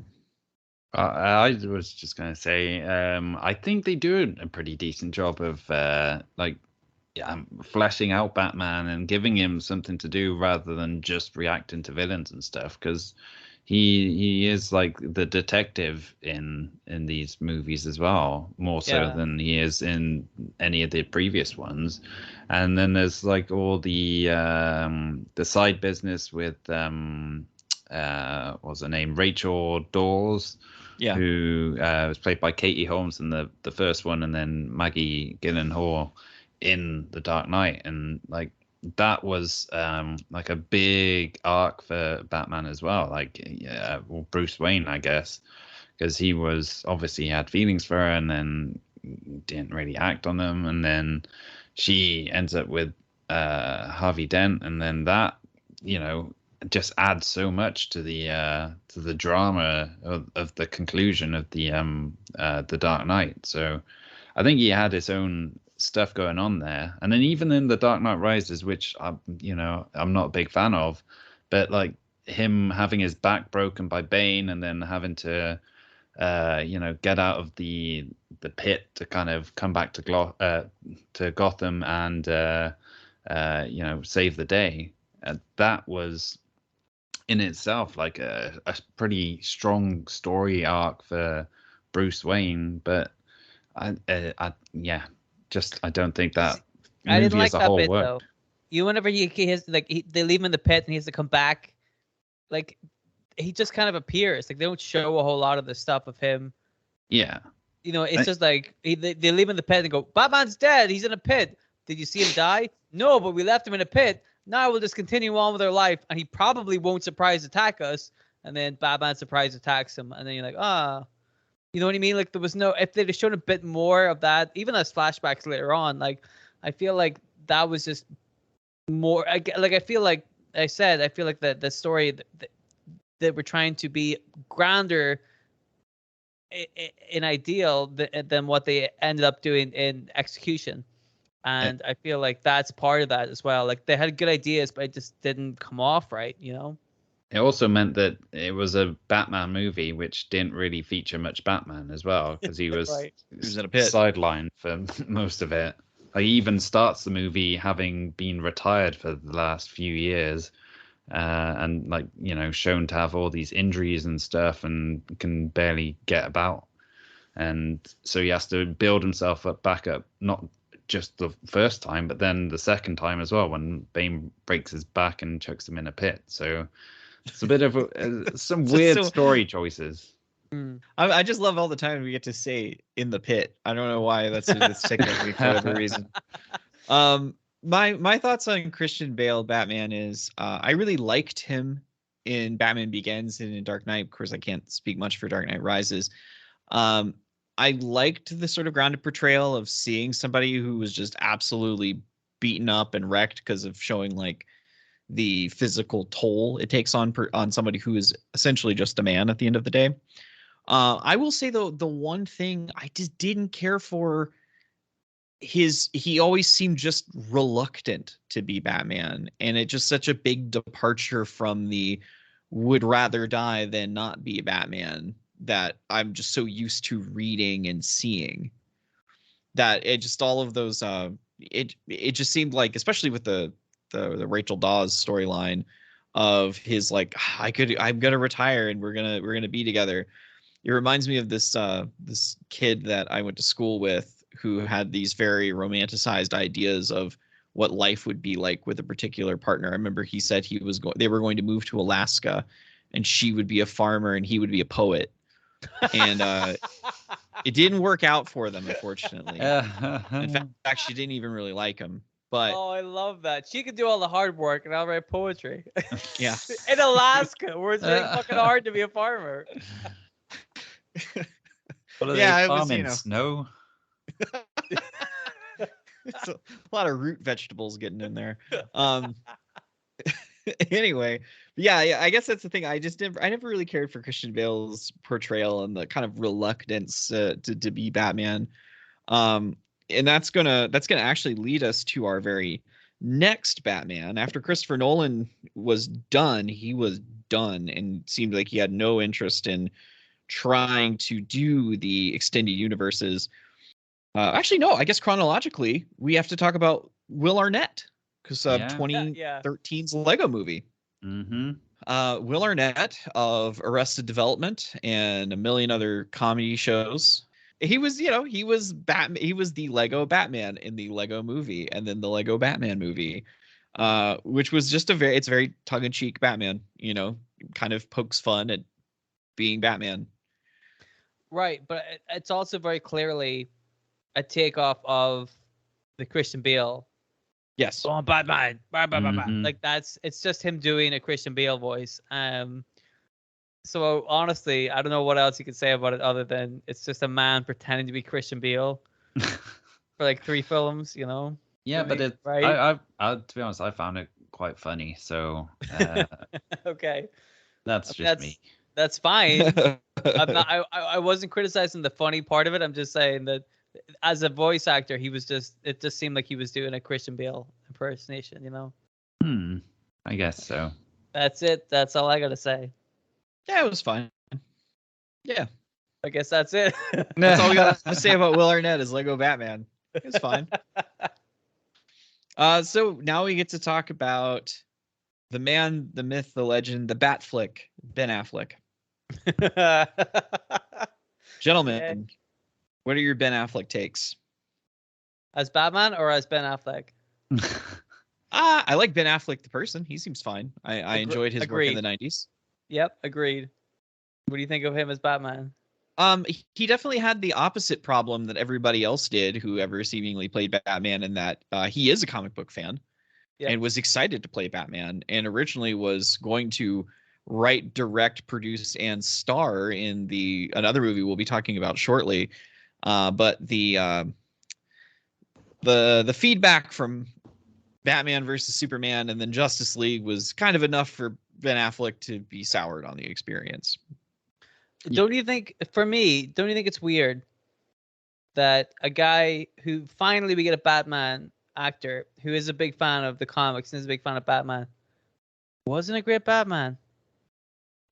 I was just going to say, I think they do a pretty decent job of fleshing out Batman and giving him something to do rather than just reacting to villains and stuff, because he is like the detective in these movies as well, more so than he is in any of the previous ones. And then there's like all the side business with what's her name, Rachel Dawes, who was played by Katie Holmes in the first one, and then Maggie Gyllenhaal in The Dark Knight. And like that was like a big arc for Batman as well, like Bruce Wayne, I guess, because he had feelings for her and then didn't really act on them, and then she ends up with Harvey Dent, and then that, you know, just adds so much to the drama of the conclusion of the Dark Knight. So I think he had his own stuff going on there. And then even in The Dark Knight Rises, which I'm not a big fan of, but like him having his back broken by Bane and then having to get out of the pit to kind of come back to Gotham and save the day. That was in itself like a pretty strong story arc for Bruce Wayne, but I don't think that I didn't like as a that whole bit worked. though. Whenever he has they leave him in the pit and he has to come back, like he just kind of appears. Like they don't show a whole lot of the stuff of him. Yeah. You know, it's just like they leave him in the pit and go, Batman's dead. He's in a pit. Did you see him die? No, but we left him in a pit. Now we'll just continue on with our life, and he probably won't surprise attack us. And then Batman surprise attacks him, and then you're like, you know what I mean? Like there was no, if they'd have shown a bit more of that, even as flashbacks later on, like I feel like that was just more. I feel like I said, I feel like the story that we're trying to be grander in ideal than what they ended up doing in execution. And I feel like that's part of that as well. Like they had good ideas, but it just didn't come off right, you know? It also meant that it was a Batman movie, which didn't really feature much Batman as well, because he was, He was in a pit. Sidelined for most of it. Like, he even starts the movie having been retired for the last few years, and like, you know, shown to have all these injuries and stuff and can barely get about. And so he has to build himself back up, not just the first time, but then the second time as well, when Bane breaks his back and chucks him in a pit. So it's a bit of some weird story choices. I just love all the time we get to say in the pit. I don't know why that's sticking with me for whatever reason. My thoughts on Christian Bale Batman is I really liked him in Batman Begins and in Dark Knight. Of course, I can't speak much for Dark Knight Rises. I liked the sort of grounded portrayal of seeing somebody who was just absolutely beaten up and wrecked because of showing like the physical toll it takes on somebody who is essentially just a man at the end of the day. I will say though, the one thing I just didn't care for he always seemed just reluctant to be Batman, and it just such a big departure from the would rather die than not be Batman that I'm just so used to reading and seeing, that it just all of those it just seemed like, especially with the Rachel Dawes storyline of his like, I'm gonna retire and we're gonna be together. It reminds me of this this kid that I went to school with who had these very romanticized ideas of what life would be like with a particular partner. I remember he said they were going to move to Alaska, and she would be a farmer and he would be a poet. And it didn't work out for them, unfortunately. In fact, she didn't even really like him. But oh, I love that. She could do all the hard work, and I'll write poetry. Yeah. In Alaska, where it's really fucking hard to be a farmer. What are Yeah, they it was, farming? Snow? It's a lot of root vegetables getting in there. Anyway, yeah, I guess that's the thing. I never really cared for Christian Bale's portrayal and the kind of reluctance to be Batman. And that's gonna actually lead us to our very next Batman. After Christopher Nolan was done, he was done and seemed like he had no interest in trying to do the extended universes. Actually, no, I guess chronologically, we have to talk about Will Arnett, because 2013's Lego Movie. Mm-hmm. Will Arnett of Arrested Development and a million other comedy shows. He was Batman. He was the Lego Batman in the Lego Movie, and then the Lego Batman movie, which was just it's very tongue-in-cheek Batman. Kind of pokes fun at being Batman. Right, but it's also very clearly a takeoff of the Christian Bale. Yes. Oh, Batman. Mm-hmm. Like it's just him doing a Christian Bale voice. So honestly, I don't know what else you could say about it other than it's just a man pretending to be Christian Bale for like 3 films, Yeah, but me, it. right? I to be honest, I found it quite funny. So Okay, that's just me. That's fine. I wasn't criticizing the funny part of it. I'm just saying that as a voice actor, it just seemed like he was doing a Christian Bale impersonation, I guess so. That's it. That's all I gotta say. Yeah, it was fine. Yeah. I guess that's it. That's all we got to say about Will Arnett as Lego Batman. It's fine. So now we get to talk about the man, the myth, the legend, the Bat flick, Ben Affleck. Gentlemen, what are your Ben Affleck takes? As Batman or as Ben Affleck? I like Ben Affleck the person. He seems fine. I enjoyed his work in the 90s. Yep, agreed. What do you think of him as Batman? He definitely had the opposite problem that everybody else did, whoever seemingly played Batman, in that he is a comic book fan and was excited to play Batman, and originally was going to write, direct, produce, and star in another movie we'll be talking about shortly. But the feedback from Batman versus Superman and then Justice League was kind of enough for Ben Affleck to be soured on the experience. Don't you think it's weird that a guy who finally we get a Batman actor who is a big fan of the comics and is a big fan of Batman wasn't a great Batman?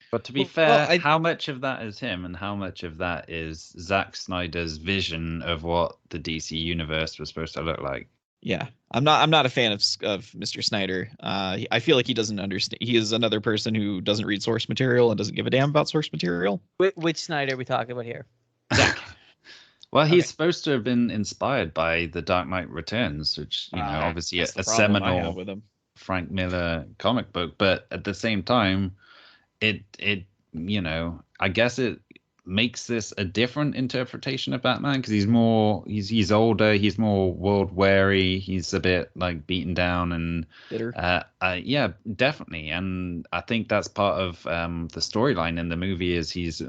But to be fair, how much of that is him and how much of that is Zack Snyder's vision of what the DC universe was supposed to look like? Yeah, I'm not a fan of Mr. Snyder. I feel like he doesn't understand. He is another person who doesn't read source material and doesn't give a damn about source material. Which Snyder are we talking about here? Zack. Well, he's supposed to have been inspired by The Dark Knight Returns, which obviously a seminal Frank Miller comic book, but at the same time, it I guess it makes this a different interpretation of Batman because he's older, he's more world weary, he's a bit like beaten down and bitter. Yeah, definitely. And I think that's part of the storyline in the movie is he's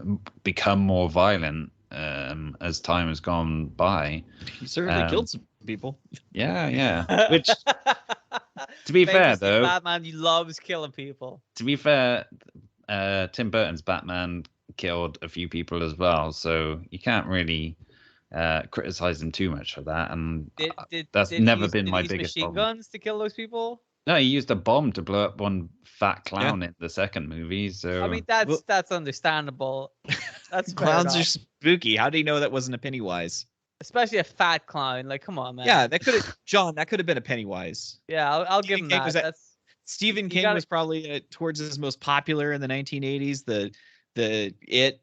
become more violent as time has gone by. He certainly killed some people. Yeah. Which, to be fair, though, Batman loves killing people. To be fair, Tim Burton's Batman killed a few people as well, so you can't really criticize him too much for that. And that's never been my biggest problem. Machine guns to kill those people? No, he used a bomb to blow up one fat clown in the second movie. So I mean, that's understandable. That's clowns are spooky. How do you know that wasn't a Pennywise? Especially a fat clown. Like, come on, man. Yeah, that could have John. That could have been a Pennywise. Yeah, I'll give him that. Stephen King was probably towards his most popular in the 1980s. The It,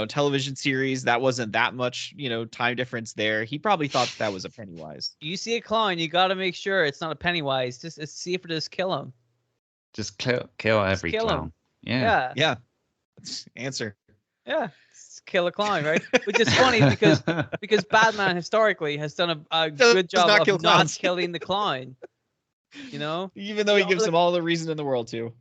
television series, that wasn't that much, time difference there. He probably thought that was a Pennywise. You see a clown, you got to make sure it's not a Pennywise. Just see if it just kill him. Just kill every clown. Yeah. Yeah. Answer. Yeah. Kill a clown, right? Which is funny because Batman historically has done a good job of not killing the clown. Even though he gives him all the reason in the world to.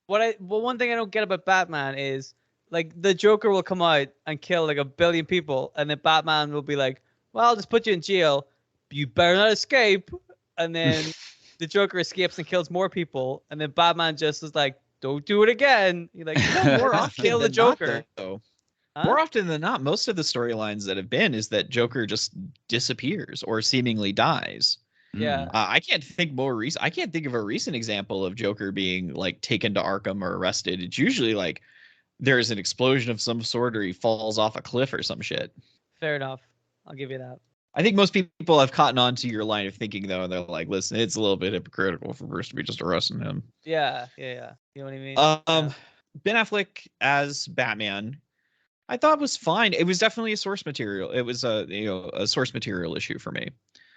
One thing I don't get about Batman is, like, the Joker will come out and kill like 1 billion people, and then Batman will be like, well, I'll just put you in jail. You better not escape. And then the Joker escapes and kills more people, and then Batman just is like, don't do it again. You're like, more often kill the Joker. Though. More often than not, most of the storylines that have been is that Joker just disappears or seemingly dies. Yeah. I can't think of a recent example of Joker being like taken to Arkham or arrested. It's usually like there's an explosion of some sort or he falls off a cliff or some shit. Fair enough. I'll give you that. I think most people have caught on to your line of thinking, though, and they're like, listen, it's a little bit hypocritical for Bruce to be just arresting him. Yeah. You know what I mean? Ben Affleck as Batman, I thought was fine. It was definitely a source material. It was a source material issue for me.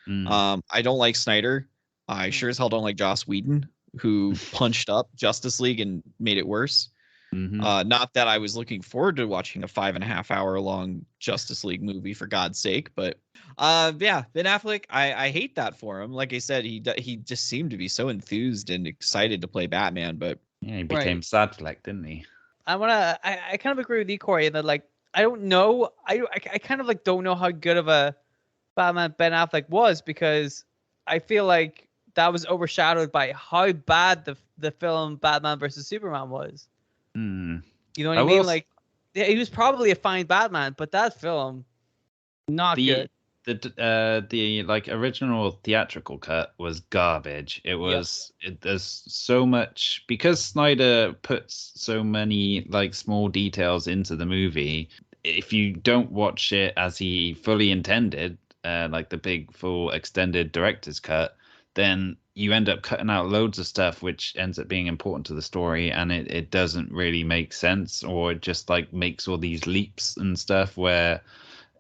I don't like Snyder. I sure as hell don't like Joss Whedon, who punched up Justice League and made it worse. Not that I was looking forward to watching a 5.5 hour long Justice League movie, for God's sake. But Ben Affleck, I hate that for him. Like I said, he just seemed to be so enthused and excited to play Batman. But he became sad fleck, didn't he? I kind of agree with you, Corey, that like I don't know. I kind of like don't know how good of a Batman Ben Affleck was, because I feel like that was overshadowed by how bad the film Batman versus Superman was. You know what I mean? Like, he was probably a fine Batman, but that film, not good. The like original theatrical cut was garbage. It was there's so much, because Snyder puts so many like small details into the movie. If you don't watch it as he fully intended, like the big full extended director's cut, then you end up cutting out loads of stuff which ends up being important to the story, and it doesn't really make sense, or it just like makes all these leaps and stuff where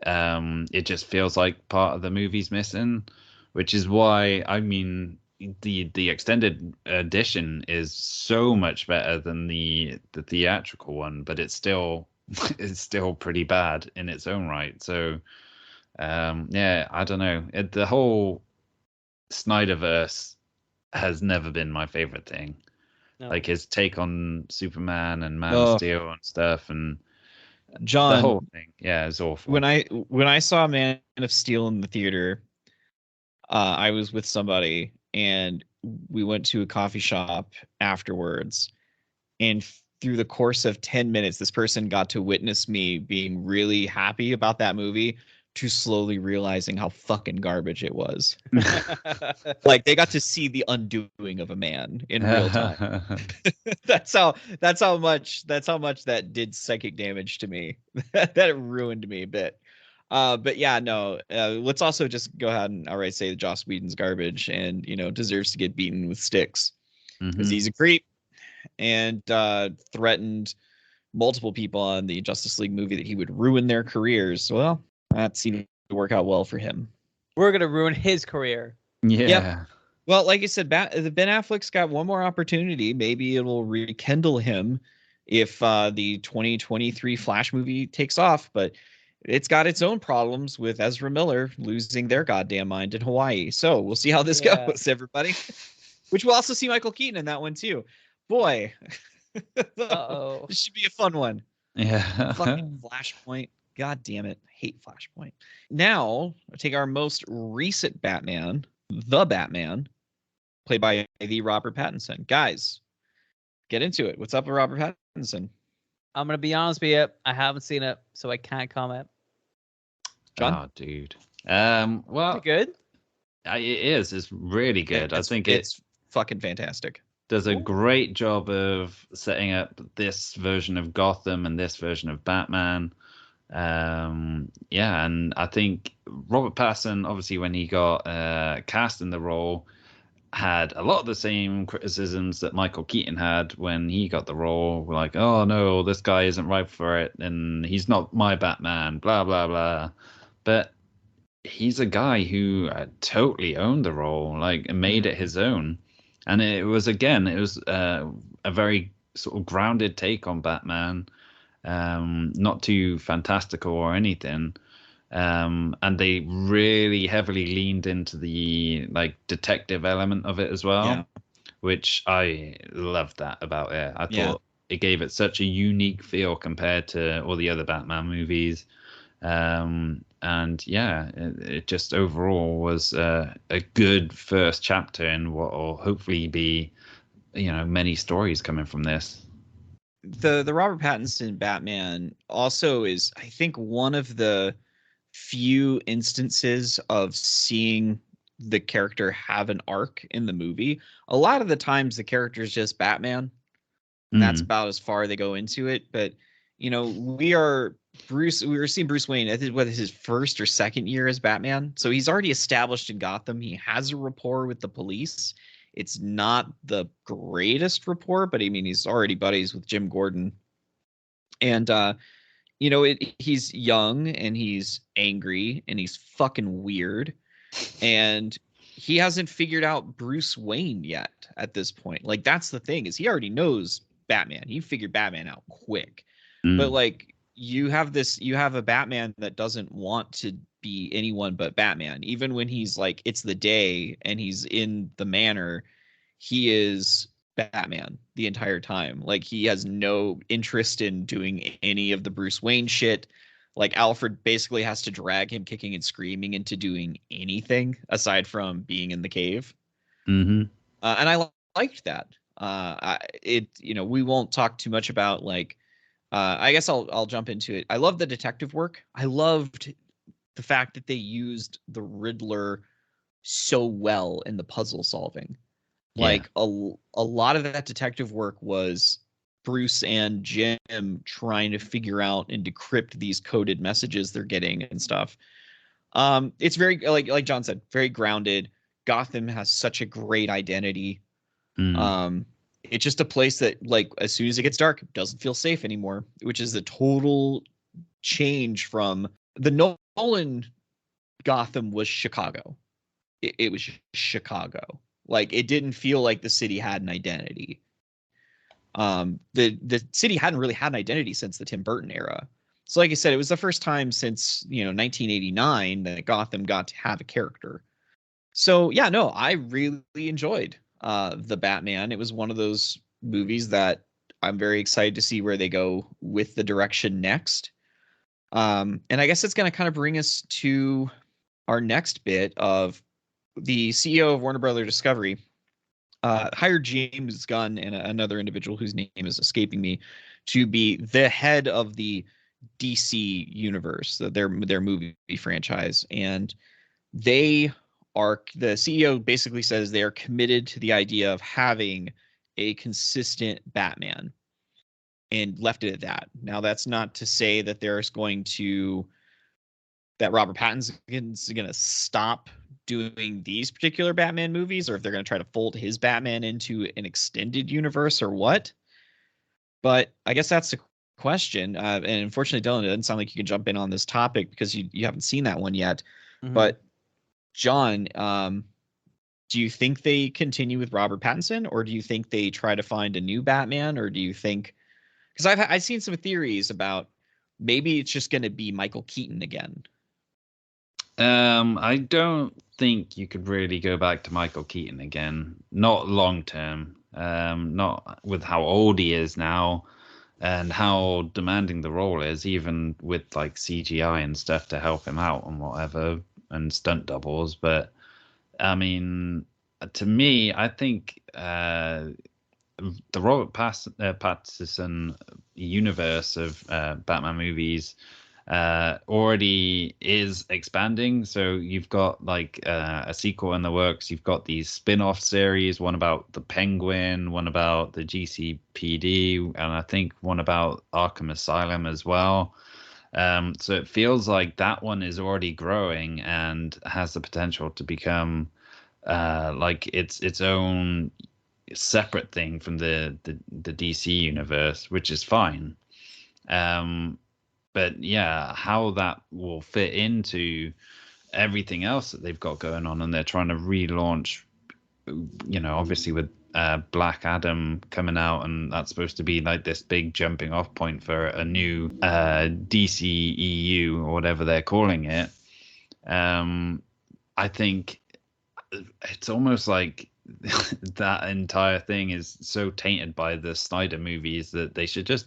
it just feels like part of the movie's missing, which is why, I mean, the extended edition is so much better than the theatrical one, but it's still pretty bad in its own right. So I don't know. The whole Snyderverse has never been my favorite thing. No. Like his take on Superman and Man of Steel and stuff, and John, the whole thing, is awful. When I saw Man of Steel in the theater, I was with somebody and we went to a coffee shop afterwards, and through the course of 10 minutes, this person got to witness me being really happy about that movie to slowly realizing how fucking garbage it was. Like, they got to see the undoing of a man in real time. that's how much that did psychic damage to me. That ruined me a bit. But yeah, no, let's also just go ahead and outright say that Joss Whedon's garbage and, deserves to get beaten with sticks, because he's a creep and threatened multiple people on the Justice League movie that he would ruin their careers. Well, that seemed to work out well for him. We're going to ruin his career. Yeah. Yep. Well, like you said, Ben Affleck's got one more opportunity. Maybe it'll rekindle him if the 2023 Flash movie takes off. But it's got its own problems with Ezra Miller losing their goddamn mind in Hawaii. So we'll see how this goes, everybody. Which we'll also see Michael Keaton in that one, too. Boy. This should be a fun one. Yeah. Fucking Flashpoint. God damn it. I hate Flashpoint. Now, take our most recent Batman, the Batman, played by the Robert Pattinson. Guys, get into it. What's up with Robert Pattinson? I'm going to be honest with you. I haven't seen it, so I can't comment. John? Oh, dude. Well, is it good? It is. It's really good. I think it's fucking fantastic. Does a great job of setting up this version of Gotham and this version of Batman. Yeah, and I think Robert Pattinson, obviously, when he got cast in the role, had a lot of the same criticisms that Michael Keaton had when he got the role. Like, oh no, this guy isn't right for it, and he's not my Batman, blah blah blah. But he's a guy who totally owned the role, like, and made it his own. And it was a very sort of grounded take on Batman, not too fantastical or anything. And they really heavily leaned into the like detective element of it as well, which I loved that about it. I thought it gave it such a unique feel compared to all the other Batman movies. And yeah, it just overall was a good first chapter in what will hopefully be, many stories coming from this. The Robert Pattinson Batman also is, I think, one of the few instances of seeing the character have an arc in the movie. A lot of the times the character is just Batman. That's about as far they go into it. But, we were seeing Bruce Wayne, I think, whether his first or second year as Batman. So he's already established in Gotham. He has a rapport with the police. It's not the greatest rapport, but I mean, he's already buddies with Jim Gordon. And, he's young and he's angry and he's fucking weird. And he hasn't figured out Bruce Wayne yet at this point. Like, that's the thing, is he already knows Batman. He figured Batman out quick. But like, you have a Batman that doesn't want to be anyone but Batman. Even when he's like, it's the day and he's in the manor, he is Batman the entire time. Like, he has no interest in doing any of the Bruce Wayne shit. Like, Alfred basically has to drag him kicking and screaming into doing anything aside from being in the cave. And I liked that. We won't talk too much about, like, I guess I'll jump into it. I love the detective work. I loved the fact that they used the Riddler so well in the puzzle solving. Like, a lot of that detective work was Bruce and Jim trying to figure out and decrypt these coded messages they're getting and stuff. It's very, like John said, very grounded. Gotham has such a great identity. It's just a place that, like, as soon as it gets dark, doesn't feel safe anymore, which is a total change from the Nolan Gotham was Chicago. It was Chicago. Like, it didn't feel like the city had an identity. The city hadn't really had an identity since the Tim Burton era. So, like I said, it was the first time since, 1989 that Gotham got to have a character. So, yeah, no, I really enjoyed the Batman. It was one of those movies that I'm very excited to see where they go with the direction next. And I guess it's going to kind of bring us to our next bit of the CEO of Warner Brothers Discovery hired James Gunn and another individual whose name is escaping me to be the head of the DC universe, their movie franchise. And the CEO basically says they are committed to the idea of having a consistent Batman, and left it at that. Now, that's not to say that that Robert Pattinson's going to stop doing these particular Batman movies, or if they're going to try to fold his Batman into an extended universe or what. But I guess that's the question. And unfortunately, Dylan, it doesn't sound like you can jump in on this topic because you haven't seen that one yet. But John, do you think they continue with Robert Pattinson, or do you think they try to find a new Batman, or do you think, because I've seen some theories about maybe it's just going to be Michael Keaton again? I don't think you could really go back to Michael Keaton again. Not long term. Not with how old he is now. and how demanding the role is, even with like CGI and stuff to help him out and whatever, and stunt doubles. But I mean, to me, I think the Pattinson universe of Batman movies already is expanding. So you've got like a sequel in the works. You've got these spin-off series, one about the Penguin, one about the GCPD, and I think one about Arkham Asylum as well. So it feels like that one is already growing and has the potential to become like its own separate thing from the DC universe, which is fine. But yeah, how that will fit into everything else that they've got going on, and they're trying to relaunch, obviously with Black Adam coming out, and that's supposed to be like this big jumping off point for a new DCEU or whatever they're calling it. I think it's almost like that entire thing is so tainted by the Snyder movies that they should just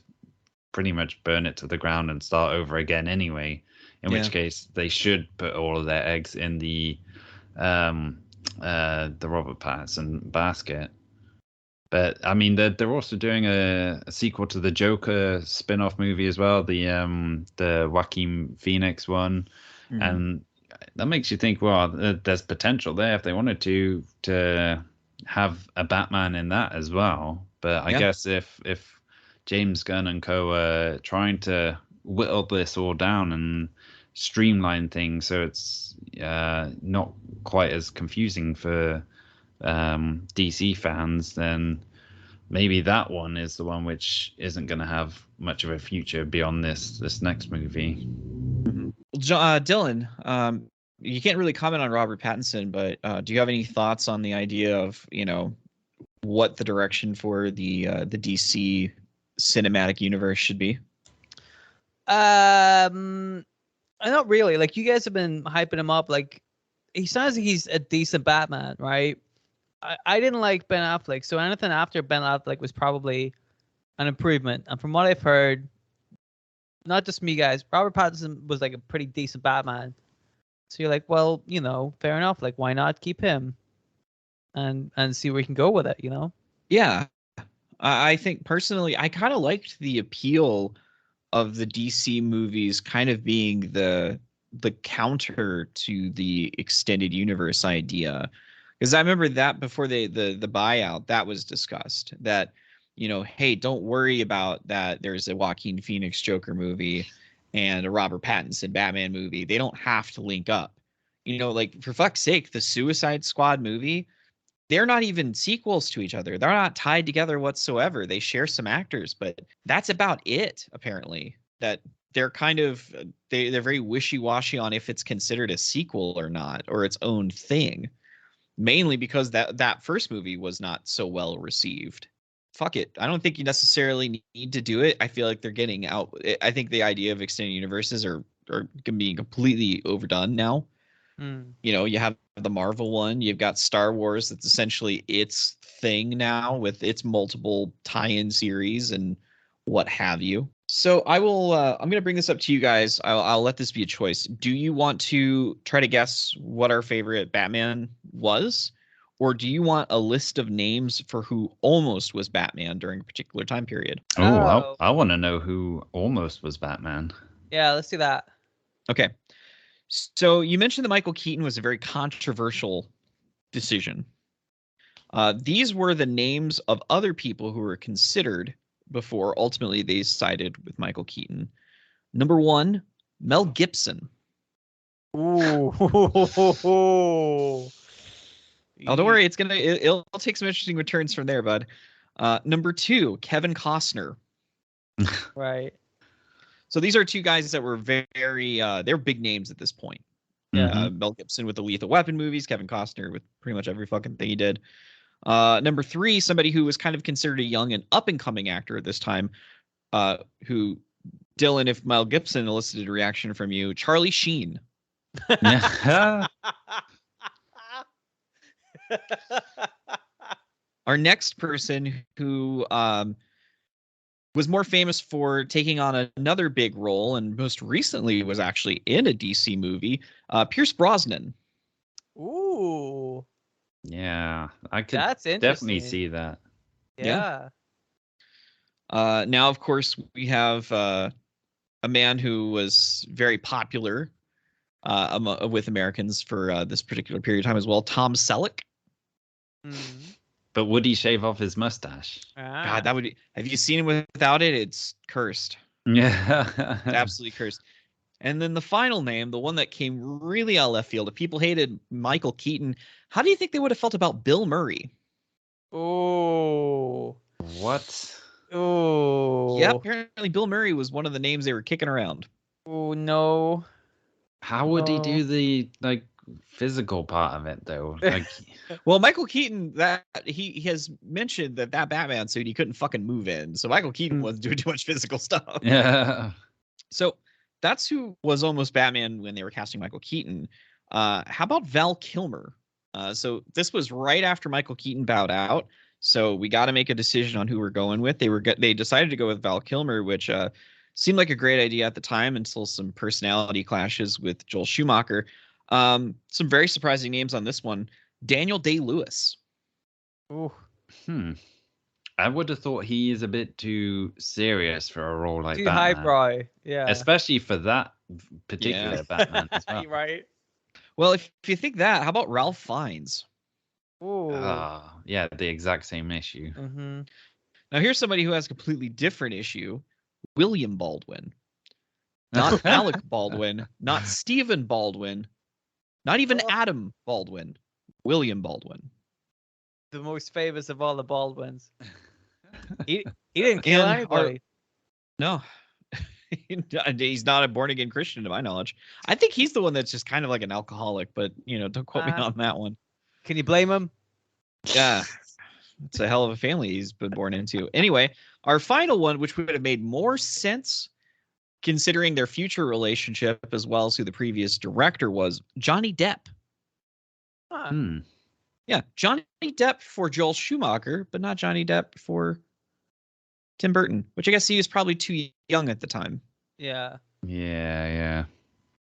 pretty much burn it to the ground and start over again anyway. In which case, they should put all of their eggs in the Robert Pattinson basket. But I mean, they're also doing a sequel to the Joker spin-off movie as well, the Joaquin Phoenix one, and that makes you think, well, there's potential there if they wanted to have a Batman in that as well. But I guess if James Gunn and co are trying to whittle this all down and streamline things so it's not quite as confusing for DC fans, then maybe that one is the one which isn't going to have much of a future beyond this next movie. Dylan, you can't really comment on Robert Pattinson, but do you have any thoughts on the idea of, what the direction for the DC cinematic universe should be? Not really. Like, you guys have been hyping him up. Like, he sounds like he's a decent Batman, right? I didn't like Ben Affleck, so anything after Ben Affleck was probably an improvement. And from what I've heard, not just me, guys, Robert Pattinson was like a pretty decent Batman. So you're like, well, fair enough. Like, why not keep him and see where we can go with it, Yeah. I think personally, I kind of liked the appeal of the DC movies kind of being the counter to the extended universe idea. Because I remember that before the buyout, that was discussed that, hey, don't worry about that. There's a Joaquin Phoenix Joker movie and a Robert Pattinson Batman movie. They don't have to link up. Like, for fuck's sake, the Suicide Squad movie, they're not even sequels to each other. They're not tied together whatsoever. They share some actors, but that's about it, apparently. That they're kind of, they're very wishy-washy on if it's considered a sequel or not, or its own thing. Mainly because that first movie was not so well received. Fuck it. I don't think you necessarily need to do it. I feel like they're getting out. I think the idea of extended universes are being completely overdone now. You have the Marvel one. You've got Star Wars. That's essentially its thing now with its multiple tie-in series and what have you. So I will. I'm going to bring this up to you guys. I'll let this be a choice. Do you want to try to guess what our favorite Batman was, or do you want a list of names for who almost was Batman during a particular time period? Oh, I want to know who almost was Batman. Yeah, let's do that. Okay. So you mentioned that Michael Keaton was a very controversial decision. These were the names of other people who were considered before ultimately they sided with Michael Keaton. Number 1, Mel Gibson. Ooh. Oh, don't worry, it'll take some interesting returns from there, bud. Number 2, Kevin Costner. Right. So these are two guys that were very they're big names at this point. Mel Gibson with the Lethal Weapon movies, Kevin Costner with pretty much every fucking thing he did. Number 3, somebody who was kind of considered a young and up-and-coming actor at this time, who, Dylan, if Mel Gibson elicited a reaction from you, Charlie Sheen. Yeah. Our next person who was more famous for taking on another big role, and most recently was actually in a DC movie, Pierce Brosnan. Ooh. Yeah, I could That's definitely interesting. see that. Yeah. Now, of course, we have a man who was very popular with Americans for this particular period of time as well, Tom Selleck. Mm. But would he shave off his mustache? God, that would. Have you seen him without it? It's cursed. Yeah. It's absolutely cursed. And then the final name, the one that came really out of left field, if people hated Michael Keaton, how do you think they would have felt about Bill Murray? Oh. What? Oh. Yeah, apparently Bill Murray was one of the names they were kicking around. Oh no. How would he do the physical part of it though? Like, well, Michael Keaton, that he has mentioned that Batman suit he couldn't fucking move in, so Michael Keaton wasn't doing too much physical stuff. Yeah. So that's who was almost Batman when they were casting Michael Keaton. How about Val Kilmer? So this was right after Michael Keaton bowed out. So we got to make a decision on who we're going with. They decided to go with Val Kilmer, which seemed like a great idea at the time until some personality clashes with Joel Schumacher. Some very surprising names on this one. Daniel Day-Lewis. Ooh. I would have thought he is a bit too serious for a role like too Batman. highbrow, yeah. Especially for that particular Batman as well. Right. Well, if you think that, how about Ralph Fiennes? Ooh. Yeah, the exact same issue. Mm-hmm. Now here's somebody who has a completely different issue. William Baldwin. Not Alec Baldwin, not Stephen Baldwin, not even Adam Baldwin. William Baldwin. The most famous of all the Baldwins. He didn't kill anybody. No. He's not a born-again Christian to my knowledge. I think he's the one that's just kind of like an alcoholic, but, don't quote me on that one. Can you blame him? Yeah. It's a hell of a family he's been born into. Anyway, our final one, which would have made more sense considering their future relationship as well as who the previous director was, Johnny Depp. Yeah, Johnny Depp for Joel Schumacher, but not Johnny Depp for Tim Burton, which I guess he was probably too young at the time. Yeah. Yeah.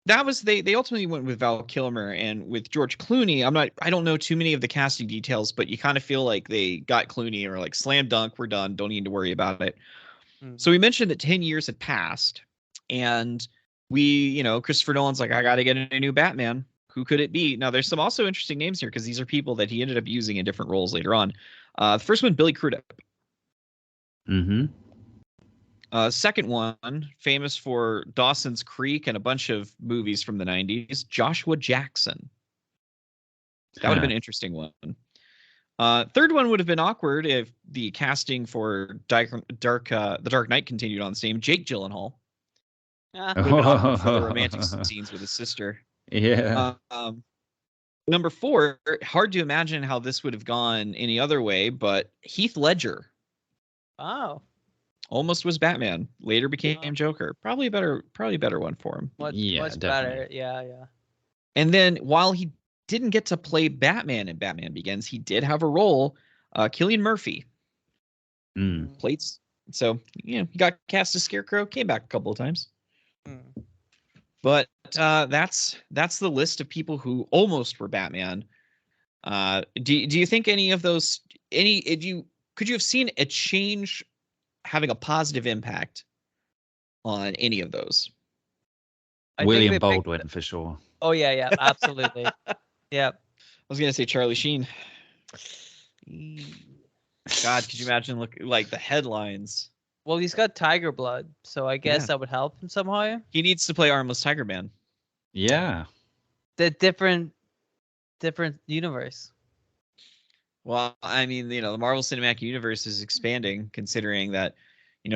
That was they ultimately went with Val Kilmer, and with George Clooney. I don't know too many of the casting details, but you kind of feel like they got Clooney or like slam dunk, we're done, don't need to worry about it. So we mentioned that 10 years had passed, and Christopher Nolan's like, I got to get a new Batman. Who could it be? Now, there's some also interesting names here because these are people that he ended up using in different roles later on. The first one, Billy Crudup. Second one, famous for Dawson's Creek and a bunch of movies from the 90s, Joshua Jackson. That would have been an interesting one. Third one would have been awkward if the casting for The Dark Knight continued on the same. Jake Gyllenhaal. Would have been awkward for the romantic scenes with his sister. Yeah. Number 4, hard to imagine how this would have gone any other way, but Heath Ledger. Oh. Almost was Batman. Later became Joker. Probably a better one for him. Much better. Yeah. And then while he didn't get to play Batman in Batman Begins, he did have a role. Cillian Murphy. Played. So, he got cast as Scarecrow, came back a couple of times. But that's the list of people who almost were Batman. Do you think any of those could you have seen a change having a positive impact on any of those? William Baldwin for sure. Oh yeah, absolutely. Yeah. I was gonna say Charlie Sheen. God, could you imagine like the headlines? Well, he's got tiger blood, so I guess that would help him somehow. He needs to play Armless Tiger Man. Yeah. The different universe. Well, I mean, the Marvel Cinematic Universe is expanding, considering that,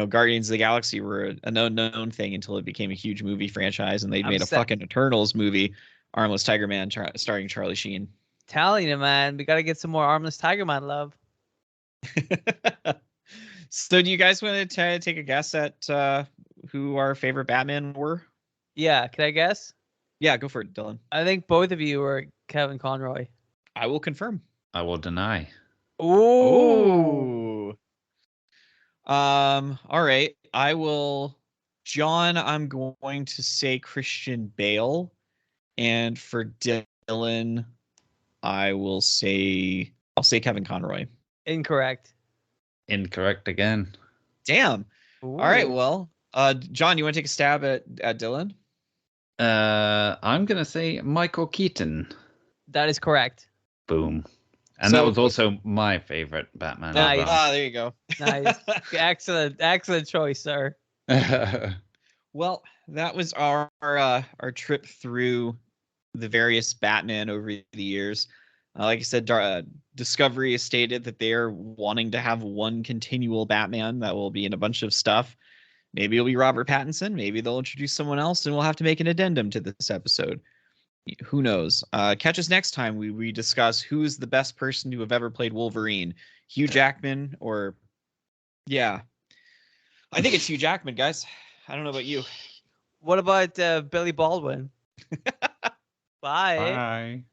Guardians of the Galaxy were an unknown thing until it became a huge movie franchise, and they made a fucking Eternals movie, Armless Tiger Man, starring Charlie Sheen. Telling you, man, we got to get some more Armless Tiger Man love. So do you guys want to try to take a guess at who our favorite Batman were? Yeah, can I guess? Yeah, go for it, Dylan. I think both of you were Kevin Conroy. I will confirm. I will deny. Ooh. All right. I will. John, I'm going to say Christian Bale, and for Dylan, I'll say Kevin Conroy. Incorrect. Incorrect again. Damn. Ooh. All right. Well, John, you want to take a stab at Dylan? I'm gonna say Michael Keaton. That is correct. Boom. And that was also my favorite Batman. Nice. There you go. Nice. Excellent choice, sir. Well, that was our trip through the various Batman over the years. Like I said, Discovery has stated that they're wanting to have one continual Batman that will be in a bunch of stuff. Maybe it'll be Robert Pattinson. Maybe they'll introduce someone else, and we'll have to make an addendum to this episode. Who knows? Catch us next time. We discuss who's the best person to have ever played Wolverine, Hugh Jackman or, yeah, I think it's Hugh Jackman, guys. I don't know about you. What about Billy Baldwin? Bye. Bye.